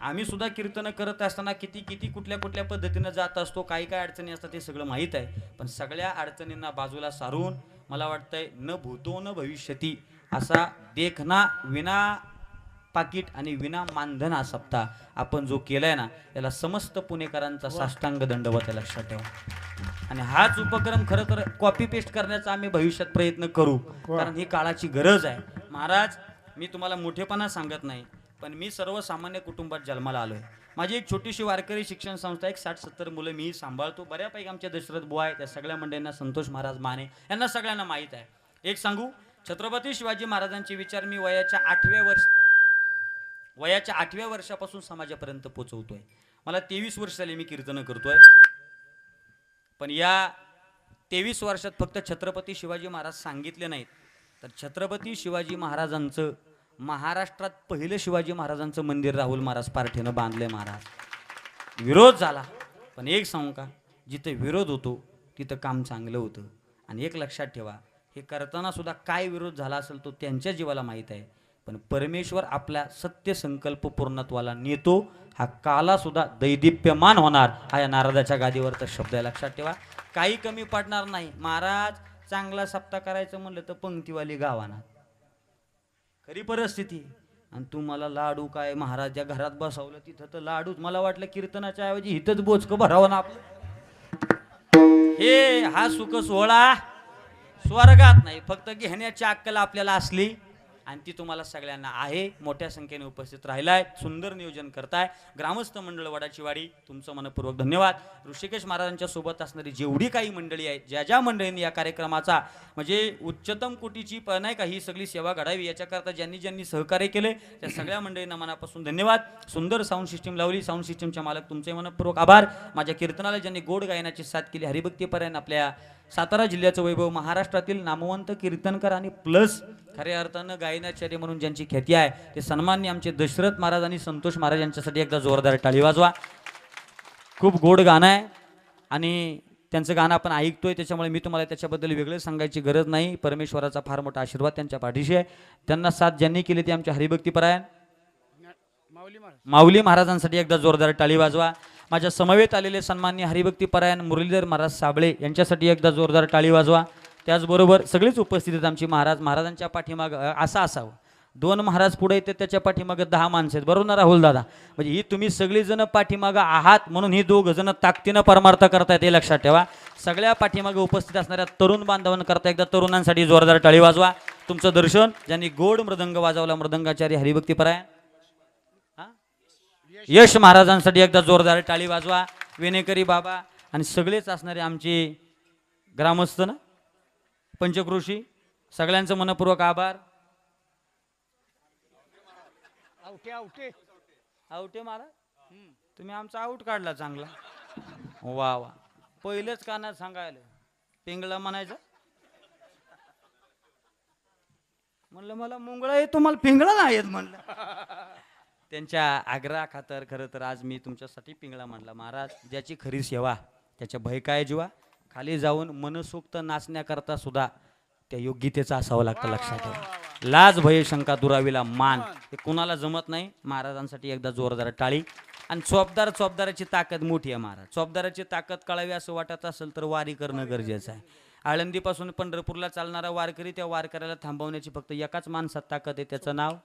आम्ही सुद्धा कीर्तन करत असताना किती किती कुठल्या कुठल्या पद्धतीनं जात असतो, काही काय अडचणी असतात ते सगळं माहीत आहे. पण सगळ्या अडचणींना बाजूला सारून मला वाटतंय न भूतो न भविष्यती असा देखना विना पाकिट आणि विना मानधन हा सप्ताह आपण जो केलाय ना, याला समस्त पुणेकरांचा साष्टांग दंडवत आहे, लक्षात ठेवा. आणि हाच उपक्रम खरं तर कॉपी पेस्ट करण्याचा आम्ही भविष्यात प्रयत्न करू, कारण ही काळाची गरज आहे. महाराज, मी तुम्हाला मोठेपणा सांगत नाही, पण मी सर्वसामान्य कुटुंबात जन्माला आलोय. माझी एक छोटीशी वारकरी शिक्षण संस्था, एक 60-70 मुलं मी सांभाळतो. बऱ्यापैकी आमच्या दशरथ बुवा आहे, त्या सगळ्या मंडळींना, संतोष महाराज माने यांना सगळ्यांना माहीत आहे. एक सांगू, छत्रपती शिवाजी महाराजांचे विचार मी वयाच्या 8व्या वर्षापासून समाजापर्यंत पोहोचवतोय. मला 23 वर्ष झाली मी कीर्तन करतोय. पण या 23 वर्षात फक्त छत्रपती शिवाजी महाराज सांगितले नाहीत, तर छत्रपती शिवाजी महाराजांचं महाराष्ट्रात पहिलं शिवाजी महाराजांचं मंदिर राहुल महाराज पार्टीनं बांधलंय. महाराज, विरोध झाला, पण एक सांगू का, जिथं विरोध होतो तिथं काम चांगलं होतं. आणि एक लक्षात ठेवा, हे करताना सुद्धा काय विरोध झाला असेल तो त्यांच्या जीवाला माहीत आहे, पण परमेश्वर आपल्या सत्य संकल्प पूर्णत्वाला नेतो. हा काला सुद्धा दैदिप्यमान होणार, हा या नारदाच्या गादीवरचा शब्द आहे, लक्षात ठेवा. काही कमी पडणार नाही. महाराज, चांगला सप्ताह करायचं म्हणलं तर पंक्तीवाली गावाना, खरी परिस्थिती. आणि तुम्हाला लाडू काय, महाराजच्या घरात बसवलं तिथं तर लाडूच. मला वाटलं कीर्तनाच्या ऐवजी इथंच बोचकं भरावं ना आपलं. हे हा सुख सोहळा स्वर्गात नाही, फक्त घेण्याची अक्कल आपल्याला असली, आणि ती तुम्हाला सगळ्यांना आहे. मोठ्या संख्येने उपस्थित राहिलाय, सुंदर नियोजन करताय. ग्रामस्थ मंडळ वडाची वाडी, तुमचं मनपूर्वक धन्यवाद. ऋषिकेश महाराजांच्या सोबत असणारी जेवढी काही मंडळी आहेत, ज्या ज्या मंडळींनी या कार्यक्रमाचा म्हणजे उच्चतम कोटीची नाही का ही सगळी सेवा घडावी याच्याकरता ज्यांनी ज्यांनी सहकार्य केले, त्या सगळ्या मंडळींना मनापासून धन्यवाद. सुंदर साऊंड सिस्टीम लावली, साऊंड सिस्टीमच्या मालक तुमचे मनपूर्वक आभार. माझ्या कीर्तनाला ज्यांनी गोड गायनाची साथ केली, हरिभक्तीपर्यंत आपल्या सातारा जिल्ह्याचं वैभव, महाराष्ट्रातील नामवंत कीर्तनकर आणि प्लस खऱ्या अर्थानं गायनाचार्य म्हणून ज्यांची ख्याती आहे, ते सन्माननीय आमचे दशरथ महाराज आणि संतोष महाराज यांच्यासाठी एकदा जोरदार टाळी वाजवा. खूप गोड गाणं आहे आणि त्यांचं गाणं आपण ऐकतोय, त्याच्यामुळे मी तुम्हाला त्याच्याबद्दल वेगळं सांगायची गरज नाही. परमेश्वराचा फार मोठा आशीर्वाद त्यांच्या पाठीशी आहे. त्यांना साथ ज्यांनी केली ते आमचे हरिभक्तीपरायण माऊली महाराजांसाठी एकदा जोरदार टाळी वाजवा. माझ्या समवेत आलेले सन्माननीय हरिभक्तीपरायण मुरलीधर महाराज साबळे यांच्यासाठी एकदा जोरदार टाळी वाजवा. त्याचबरोबर सगळीच उपस्थित आहेत आमची. महाराजांच्या पाठीमाग असं असावं, 2 महाराज पुढे येते, त्याच्या पाठीमागं 10 माणसं आहेत, बरोबर ना राहुल दादा? म्हणजे ही तुम्ही सगळीजण पाठीमागं आहात म्हणून ही 2 जण ताकदीनं परमार्थ करतायत, हे लक्षात ठेवा. सगळ्या पाठीमागं उपस्थित असणाऱ्या तरुण बांधवांकरता एकदा तरुणांसाठी जोरदार टाळी वाजवा. तुमचं दर्शन ज्यांनी गोड मृदंग वाजवला, मृदंगाचार्य हरिभक्तीपरायण यश महाराजांसाठी एकदा जोरदार टाळी वाजवा. वेनेकरी बाबा आणि सगळेच असणारे आमचे ग्रामस्थ ना, पंचक्रोशी, सगळ्यांचं मनपूर्वक आभार. आवटे महाराज, तुम्ही आमचा आऊट काढला चांगला. वा वा, पहिलेच कानात सांगायला पिंगळा म्हणायचं. म्हणलं मला मुंगळा येतो, मला पिंगळा नाही येत म्हणलं. त्यांच्या आग्रहा खातर खरं तर आज मी तुमच्यासाठी पिंगळा म्हणला. महाराज, ज्याची खरी सेवा त्याच्या भय काय जीवा, खाली जाऊन मनसोक्त नाचण्याकरता सुद्धा त्या योग्यतेचं असावं लागतं, लक्षात ठेवा. लाज भय शंका दुरावीला मान, हे कुणाला जमत नाही. महाराजांसाठी एकदा जोरदार टाळी. आणि चोपदाराची ताकद मोठी आहे महाराज. चोपदाराची ताकद कळावी असं वाटत असेल तर वारी करणं गरजेचं आहे. आळंदीपासून पंढरपूरला चालणारा वारकरी, त्या वारकऱ्याला थांबवण्याची फक्त एकाच माणसात ताकद आहे, त्याचं नाव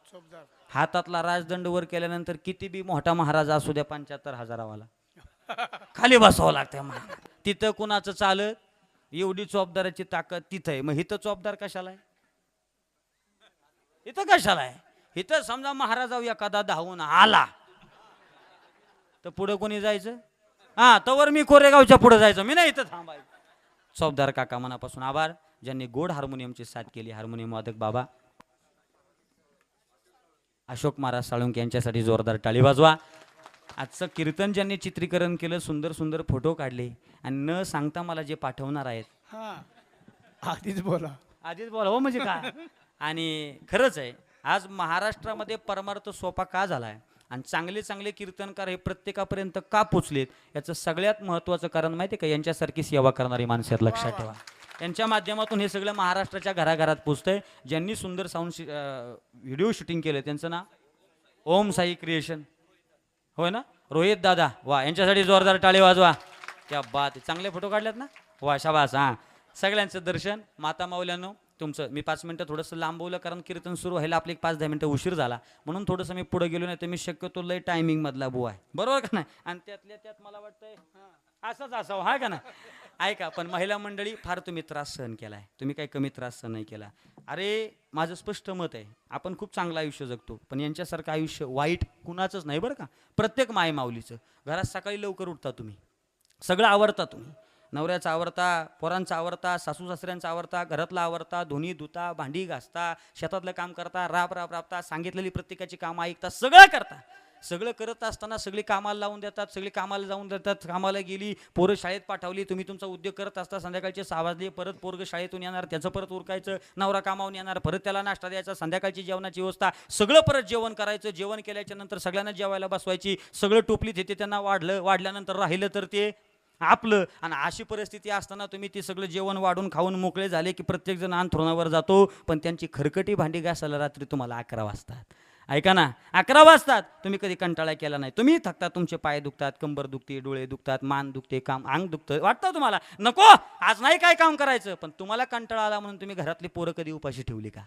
हातातला राजदंड वर केल्यानंतर किती बी मोठा महाराज असू द्या, 75,000वाला खाली बसावं लागतं. तिथं कुणाचं चालत, एवढी चोपदाराची ताकद तिथं आहे. मग इथं चोपदार कशाला आहे? इथं कशाला आहे? इथं समजा महाराजाव एखादा धावून आला तर पुढे कोणी जायचं? हा, तवर मी कोरेगावच्या पुढे जायचं, मी नाही इथं थांबायचं. चौबदार काका मनापासून आभार, ज्यांनी गोड हार्मोनियमची साथ केली. हार्मोनियम वादक बाबा अशोक महाराज साळुंके यांच्यासाठी जोरदार टाळी वाजवा. आजचं कीर्तन ज्यांनी चित्रीकरण केलं, सुंदर सुंदर फोटो काढले आणि न सांगता मला जे पाठवणार आहेत, आधीच बोला हो म्हणजे काय. आणि खरंच आहे, आज महाराष्ट्रामध्ये परमार्थ सोपा का झालाय आणि चांगले चांगले कीर्तनकार हे प्रत्येकापर्यंत का पोचलेत, याचं सगळ्यात महत्त्वाचं कारण माहिती आहे का? यांच्यासारखी सेवा करणारी माणसं आहेत, लक्षात ठेवा. यांच्या माध्यमातून हे सगळं महाराष्ट्राच्या घराघरात पोचतंय. ज्यांनी सुंदर साऊंड व्हिडिओ शूटिंग केलं त्यांचं नाव ओम साई क्रिएशन. होय ना, रोहित दादा, वा, यांच्यासाठी जोरदार टाळी वाजवा. क्या बात आहे. चांगले फोटो काढलेत ना, वा, शाबास. हां, सगळ्यांचं दर्शन. माता माऊल्यांनो, तुमचं मी 5 मिनटं थोडंसं लांबवलं, कारण कीर्तन सुरू व्हायला आपले 5-10 मिनटं उशीर झाला, म्हणून थोडंसं मी पुढे गेलो. नाही तर मी शक्यतो लय टायमिंग मधला बुवा आहे, बरोबर का नाही. आणि त्यातल्या त्यात मला वाटतंय असंच असावं, हा का ना. ऐका, पण महिला मंडळी, फार तुम्ही त्रास सहन केलाय, तुम्ही काही कमी त्रास सहन नाही केला. अरे, माझं स्पष्ट मत आहे, आपण खूप चांगलं आयुष्य जगतो, पण यांच्यासारखं आयुष्य वाईट कुणाचंच नाही बरं का. प्रत्येक माय माऊलीचं. घरात सकाळी लवकर उठता तुम्ही, सगळं आवरता तुम्ही, नवऱ्याचा आवरता, पोरांचा आवरता, सासू सासऱ्यांचा आवरता, घरातला आवरता, धुणी धुता, भांडी घासता, शेतातलं काम करता, राबता, सांगितलेली प्रत्येकाची कामं ऐकता, सगळं करता. सगळं करत असताना सगळी कामाला लावून देतात, सगळी कामाला जाऊन देतात, कामाला गेली, पोरं शाळेत पाठवली, तुम्ही तुमचा उद्योग करत असता, संध्याकाळचे 6 वाजले, परत पोरगं शाळेतून येणार, त्याचं परत उरकायचं, नवरा कामावून येणार, परत त्याला नाश्ता द्यायचा, संध्याकाळची जेवणाची व्यवस्था, सगळं परत जेवण करायचं, जेवण केल्याच्या नंतर सगळ्यांना जेवायला बसवायची, सगळं टोपलीत येते त्यांना वाढल्यानंतर राहिलं तर ते आपलं. आणि अशी परिस्थिती असताना तुम्ही ते सगळं जेवण वाढून खाऊन मोकळे झाले की प्रत्येकजण अंथरुणावर जातो, पण त्यांची खरकटी भांडी घासायला रात्री तुम्हाला 11 वाजतात. ऐका ना, 11 वाजतात. तुम्ही कधी कंटाळा केला नाही, तुम्ही थकतात, तुमचे पाय दुखतात, कंबर दुखते, डोळे दुखतात, मान दुखते, अंग दुखतं, वाटतं तुम्हाला नको आज नाही काय काम करायचं, पण तुम्हाला कंटाळा आला म्हणून तुम्ही घरातली पोरं कधी उपाशी ठेवली का?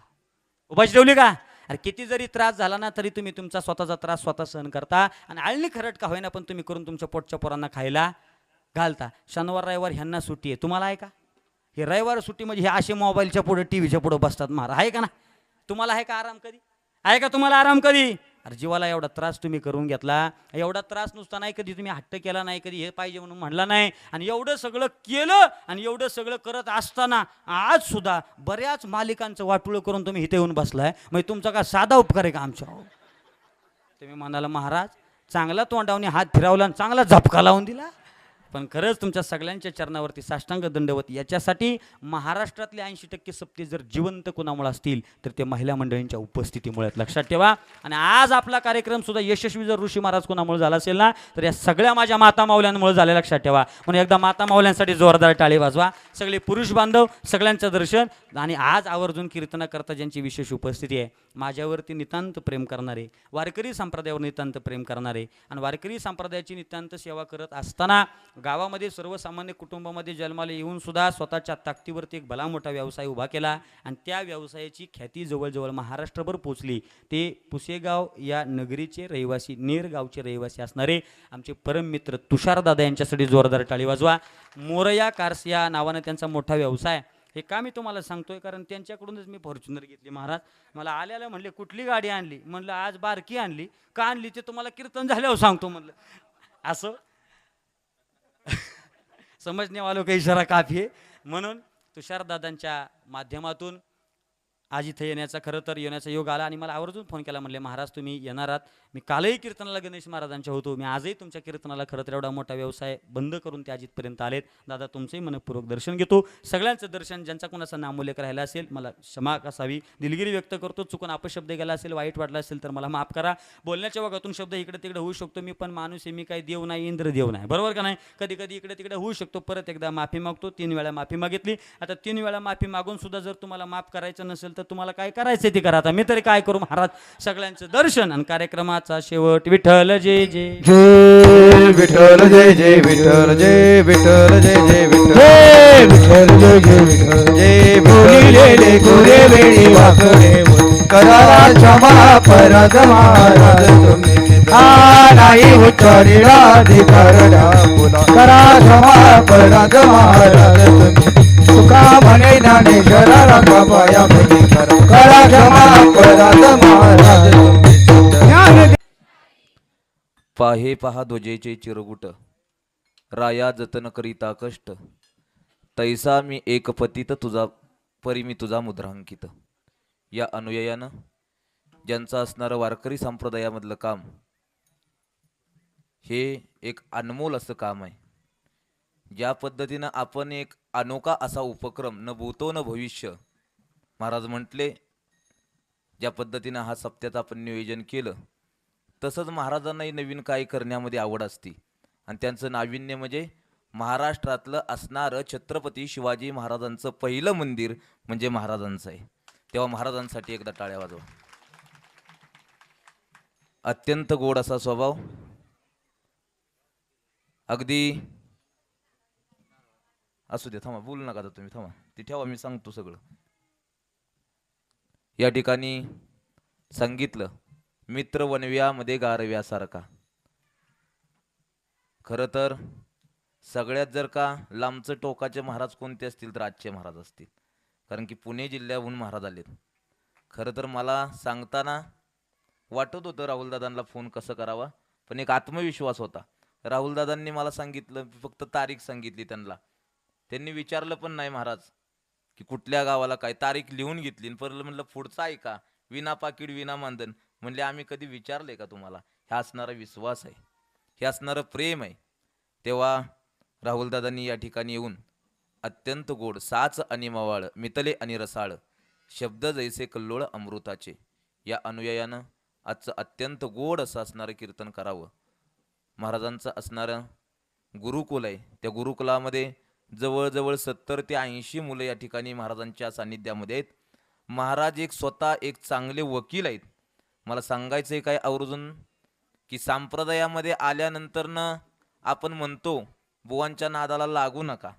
उपाशी ठेवली का? अरे, किती जरी त्रास झाला ना तरी तुम्ही तुमचा स्वतःचा त्रास स्वतः सहन करता, आणि आळणी खरट का होईना पण तुम्ही करून तुमच्या पोटच्या पोरांना खायला घालता. शनिवार रविवार ह्यांना सुट्टी आहे, तुम्हाला आहे का? हे रविवार सुट्टी म्हणजे हे असे मोबाईलच्या पुढे टीव्हीच्या पुढे बसतात मारा, आहे का ना? तुम्हाला आहे का आराम कधी? आहे का तुम्हाला आराम कधी? अरे, जीवाला एवढा त्रास तुम्ही करून घेतला, एवढा त्रास नुसता नाही, कधी तुम्ही हट्ट केला नाही, कधी हे पाहिजे म्हणून म्हणला नाही, आणि एवढं सगळं केलं, आणि एवढं सगळं करत असताना आज सुद्धा बऱ्याच मालिकांचं वाटुळं करून तुम्ही इथे येऊन बसलाय. मग तुमचा का साधा उपकार आहे का आमच्यावर? तुम्ही म्हणाला महाराज चांगला तोंडावने हात फिरवला आणि चांगला झपका लावून दिला, पण खरंच तुमच्या सगळ्यांच्या चरणावरती साष्टांग दंडवत. याच्यासाठी महाराष्ट्रातले 80% सप्ते जर जिवंत कुणामुळे असतील तर ते महिला मंडळींच्या उपस्थितीमुळे, लक्षात ठेवा. आणि आज आपला कार्यक्रम सुद्धा यशस्वी जर ऋषी महाराज कुणामुळे झाला असेल ना तर या सगळ्या माझ्या माता माऊल्यांमुळे झाले, लक्षात ठेवा. म्हणून एकदा माता माऊल्यांसाठी जोरदार टाळी वाजवा. सगळे पुरुष बांधव, सगळ्यांचं दर्शन. आणि आज आवर्जून कीर्तना करता ज्यांची विशेष उपस्थिती आहे, माझ्यावरती नितांत प्रेम करणारे, वारकरी संप्रदायावर नितांत प्रेम करणारे, आणि वारकरी संप्रदायाची नितांत सेवा करत असताना गावामध्ये सर्वसामान्य कुटुंबामध्ये जन्माला येऊन सुद्धा स्वतःच्या ताकदीवरती एक भला मोठा व्यवसाय उभा केला, आणि त्या व्यवसायाची ख्याती जवळजवळ महाराष्ट्रभर पोचली. ते पुसेगाव या नगरीचे रहिवासी, नेर गावचे रहिवासी असणारे आमचे परम मित्र तुषारदादा यांच्यासाठी जोरदार टाळी वाजवा. मोरया कार्स या नावानं त्यांचा मोठा व्यवसाय. हे का मी तुम्हाला सांगतोय, कारण त्यांच्याकडूनच मी फॉर्च्युनर घेतली. महाराज मला आल्याला म्हणले कुठली गाडी आणली, म्हणलं आज बारकी आणली. का आणली ते तुम्हाला कीर्तन झाल्यावर सांगतो म्हणलं. असं समजणे वालो का इशारा काफी आहे. म्हणून तुषारदादांच्या माध्यमातून आज इथे येण्याचा, खरं तर येण्याचा योग आला, आणि मला आवर्जून फोन केला, म्हणले महाराज तुम्ही येणार आहात. मी कालही कीर्तनाला गणेश महाराजांच्या होतो, मी आजही तुमच्या कीर्तनाला, खरं तर एवढा मोठा व्यवसाय बंद करून ते आज इथपर्यंत आलेत. दादा तुमचंही मनपूर्वक दर्शन घेतो, सगळ्यांचं दर्शन. ज्यांचा कोणाचा नामोल्लेख राहिला असेल मला क्षमा असावी, दिलगिरी व्यक्त करतो. चुकून अपशब्द गेला असेल, वाईट वाटला असेल तर मला माफ करा. बोलण्याच्या वागातून शब्द इकडे तिकडे होऊ शकतो, मी पण माणूस आहे, मी काही देव नाही, इंद्र देव नाही, बरोबर का नाही. कधी कधी इकडे तिकडे होऊ शकतो. परत एकदा माफी मागतो. 3 वेळा माफी मागितली. आता 3 वेळा माफी मागून सुद्धा जर तुम्हाला माफ करायचं नसेल तर तुम्हाला काय करायचं ते करा. आता मी तरी काय करू महाराज. सगळ्यांचं दर्शन आणि कार्यक्रमाचा शेवट. विठ्ठल जय जय जय विठ्ठल, जय जय विठ्ठल, जय विठ्ठल, जय जय विठ्ठल, जय विठ्ठल, जय जय विठ्ठल, जय बोलिलेले गोरे वेळी वाकडे करारा क्षमा परत महाराज तुम्ही नाही उच्चारीला अधिकारला पुन्हा करा क्षमा परत महाराज तुम्ही तुका म्हणे ज्ञानेश्वरा बाबाया भजी करा क्षमा परत महाराज तुम्ही. पाहे पहा ध्वजेचे चिरगुट राया जतन करिता कष्ट तैसा मी एक पतित तुझा परी मी तुझा मुद्रांकित. या अनुयायानं ज्यांचं असणारं वारकरी संप्रदायामधलं काम हे एक अनमोल असं काम आहे. ज्या पद्धतीनं आपण एक अनोखा असा उपक्रम, न भूतो न भविष्य, महाराज म्हटले ज्या पद्धतीनं हा सप्त्याचं आपण नियोजन केलं तसंच महाराजांनाही नवीन काय करण्यामध्ये आवड असते, आणि त्यांचं नाविन्य म्हणजे महाराष्ट्रातलं असणारं छत्रपती शिवाजी महाराजांचं पहिलं मंदिर म्हणजे महाराजांचं आहे. तेव्हा महाराजांसाठी एकदा टाळ्या वाजवा. अत्यंत गोड असा स्वभाव, अगदी असू दे, थांबा, बोलू नका आता तुम्ही, थांबा, ती ठेवा, मी सांगतो सगळं. या ठिकाणी सांगितलं, मित्र वनव्यामध्ये गारव्यासारखा. खरं तर सगळ्यात जर का लांबचं टोकाचे महाराज कोणते असतील तर आजचे महाराज असतील, कारण की पुणे जिल्ह्याहून महाराज आलेत. खरं तर मला सांगताना वाटत होतं राहुलदादांना फोन कसं करावा, पण एक आत्मविश्वास होता. राहुलदादांनी मला सांगितलं, फक्त तारीख सांगितली त्यांना. त्यांनी विचारलं पण नाही महाराज की कुठल्या गावाला काय, तारीख लिहून घेतली. परत म्हणलं पुढचं आहे का, विना पाकीड विना मानधन. म्हणले आम्ही कधी विचारले का तुम्हाला? हे असणारा विश्वास आहे, हे असणारं प्रेम आहे. तेव्हा राहुलदादांनी या ठिकाणी येऊन अत्यंत गोड, साच आणि मवाळ, मितले आणि रसाळ, शब्द जैसे कल्लोळ अमृताचे, या अनुयायानं आजचं अत्यंत गोड असं असणारं कीर्तन करावं. महाराजांचं असणारं गुरुकुल आहे, त्या गुरुकुलामध्ये जवळजवळ 70 ते 80 मुलं या ठिकाणी महाराजांच्या सान्निध्यामध्ये आहेत. महाराज एक स्वतः एक चांगले वकील आहेत. मला सांगायचं आहे काय आवर्जून, की संप्रदायामध्ये आल्यानंतरनं आपण म्हणतो बुवांच्या नादाला लागू नका.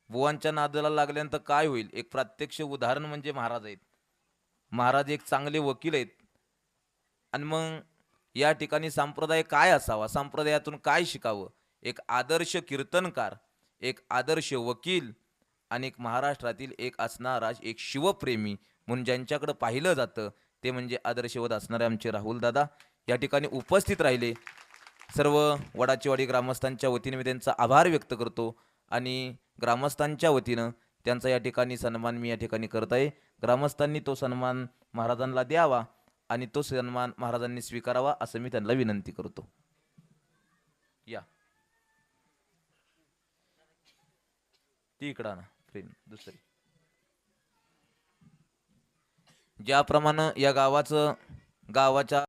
बुवांच्या नादाला लागल्यानंतर काय होईल, एक प्रत्यक्ष उदाहरण म्हणजे महाराज आहेत. महाराज एक चांगले वकील आहेत. आणि मग या ठिकाणी संप्रदाय काय असावा, संप्रदायातून काय शिकावं, एक आदर्श कीर्तनकार, एक आदर्श वकील आणि एक महाराष्ट्रातील एक असणारा एक शिवप्रेमी म्हणून ज्यांच्याकडे पाहिलं जातं ते म्हणजे आदर्शवत असणारे आमचे राहुलदादा या ठिकाणी उपस्थित राहिले. सर्व वडाचीवाडी ग्रामस्थांच्या वतीने मी त्यांचा आभार व्यक्त करतो आणि ग्रामस्थांच्या वतीनं त्यांचा या ठिकाणी सन्मान मी या ठिकाणी करत आहे. ग्रामस्थांनी तो सन्मान महाराजांना द्यावा आणि तो सन्मान महाराजांनी स्वीकारावा असं मी त्यांना विनंती करतो. या ती इकडं ना फ्रेंड दुसरी. ज्याप्रमाणे या गावाच्या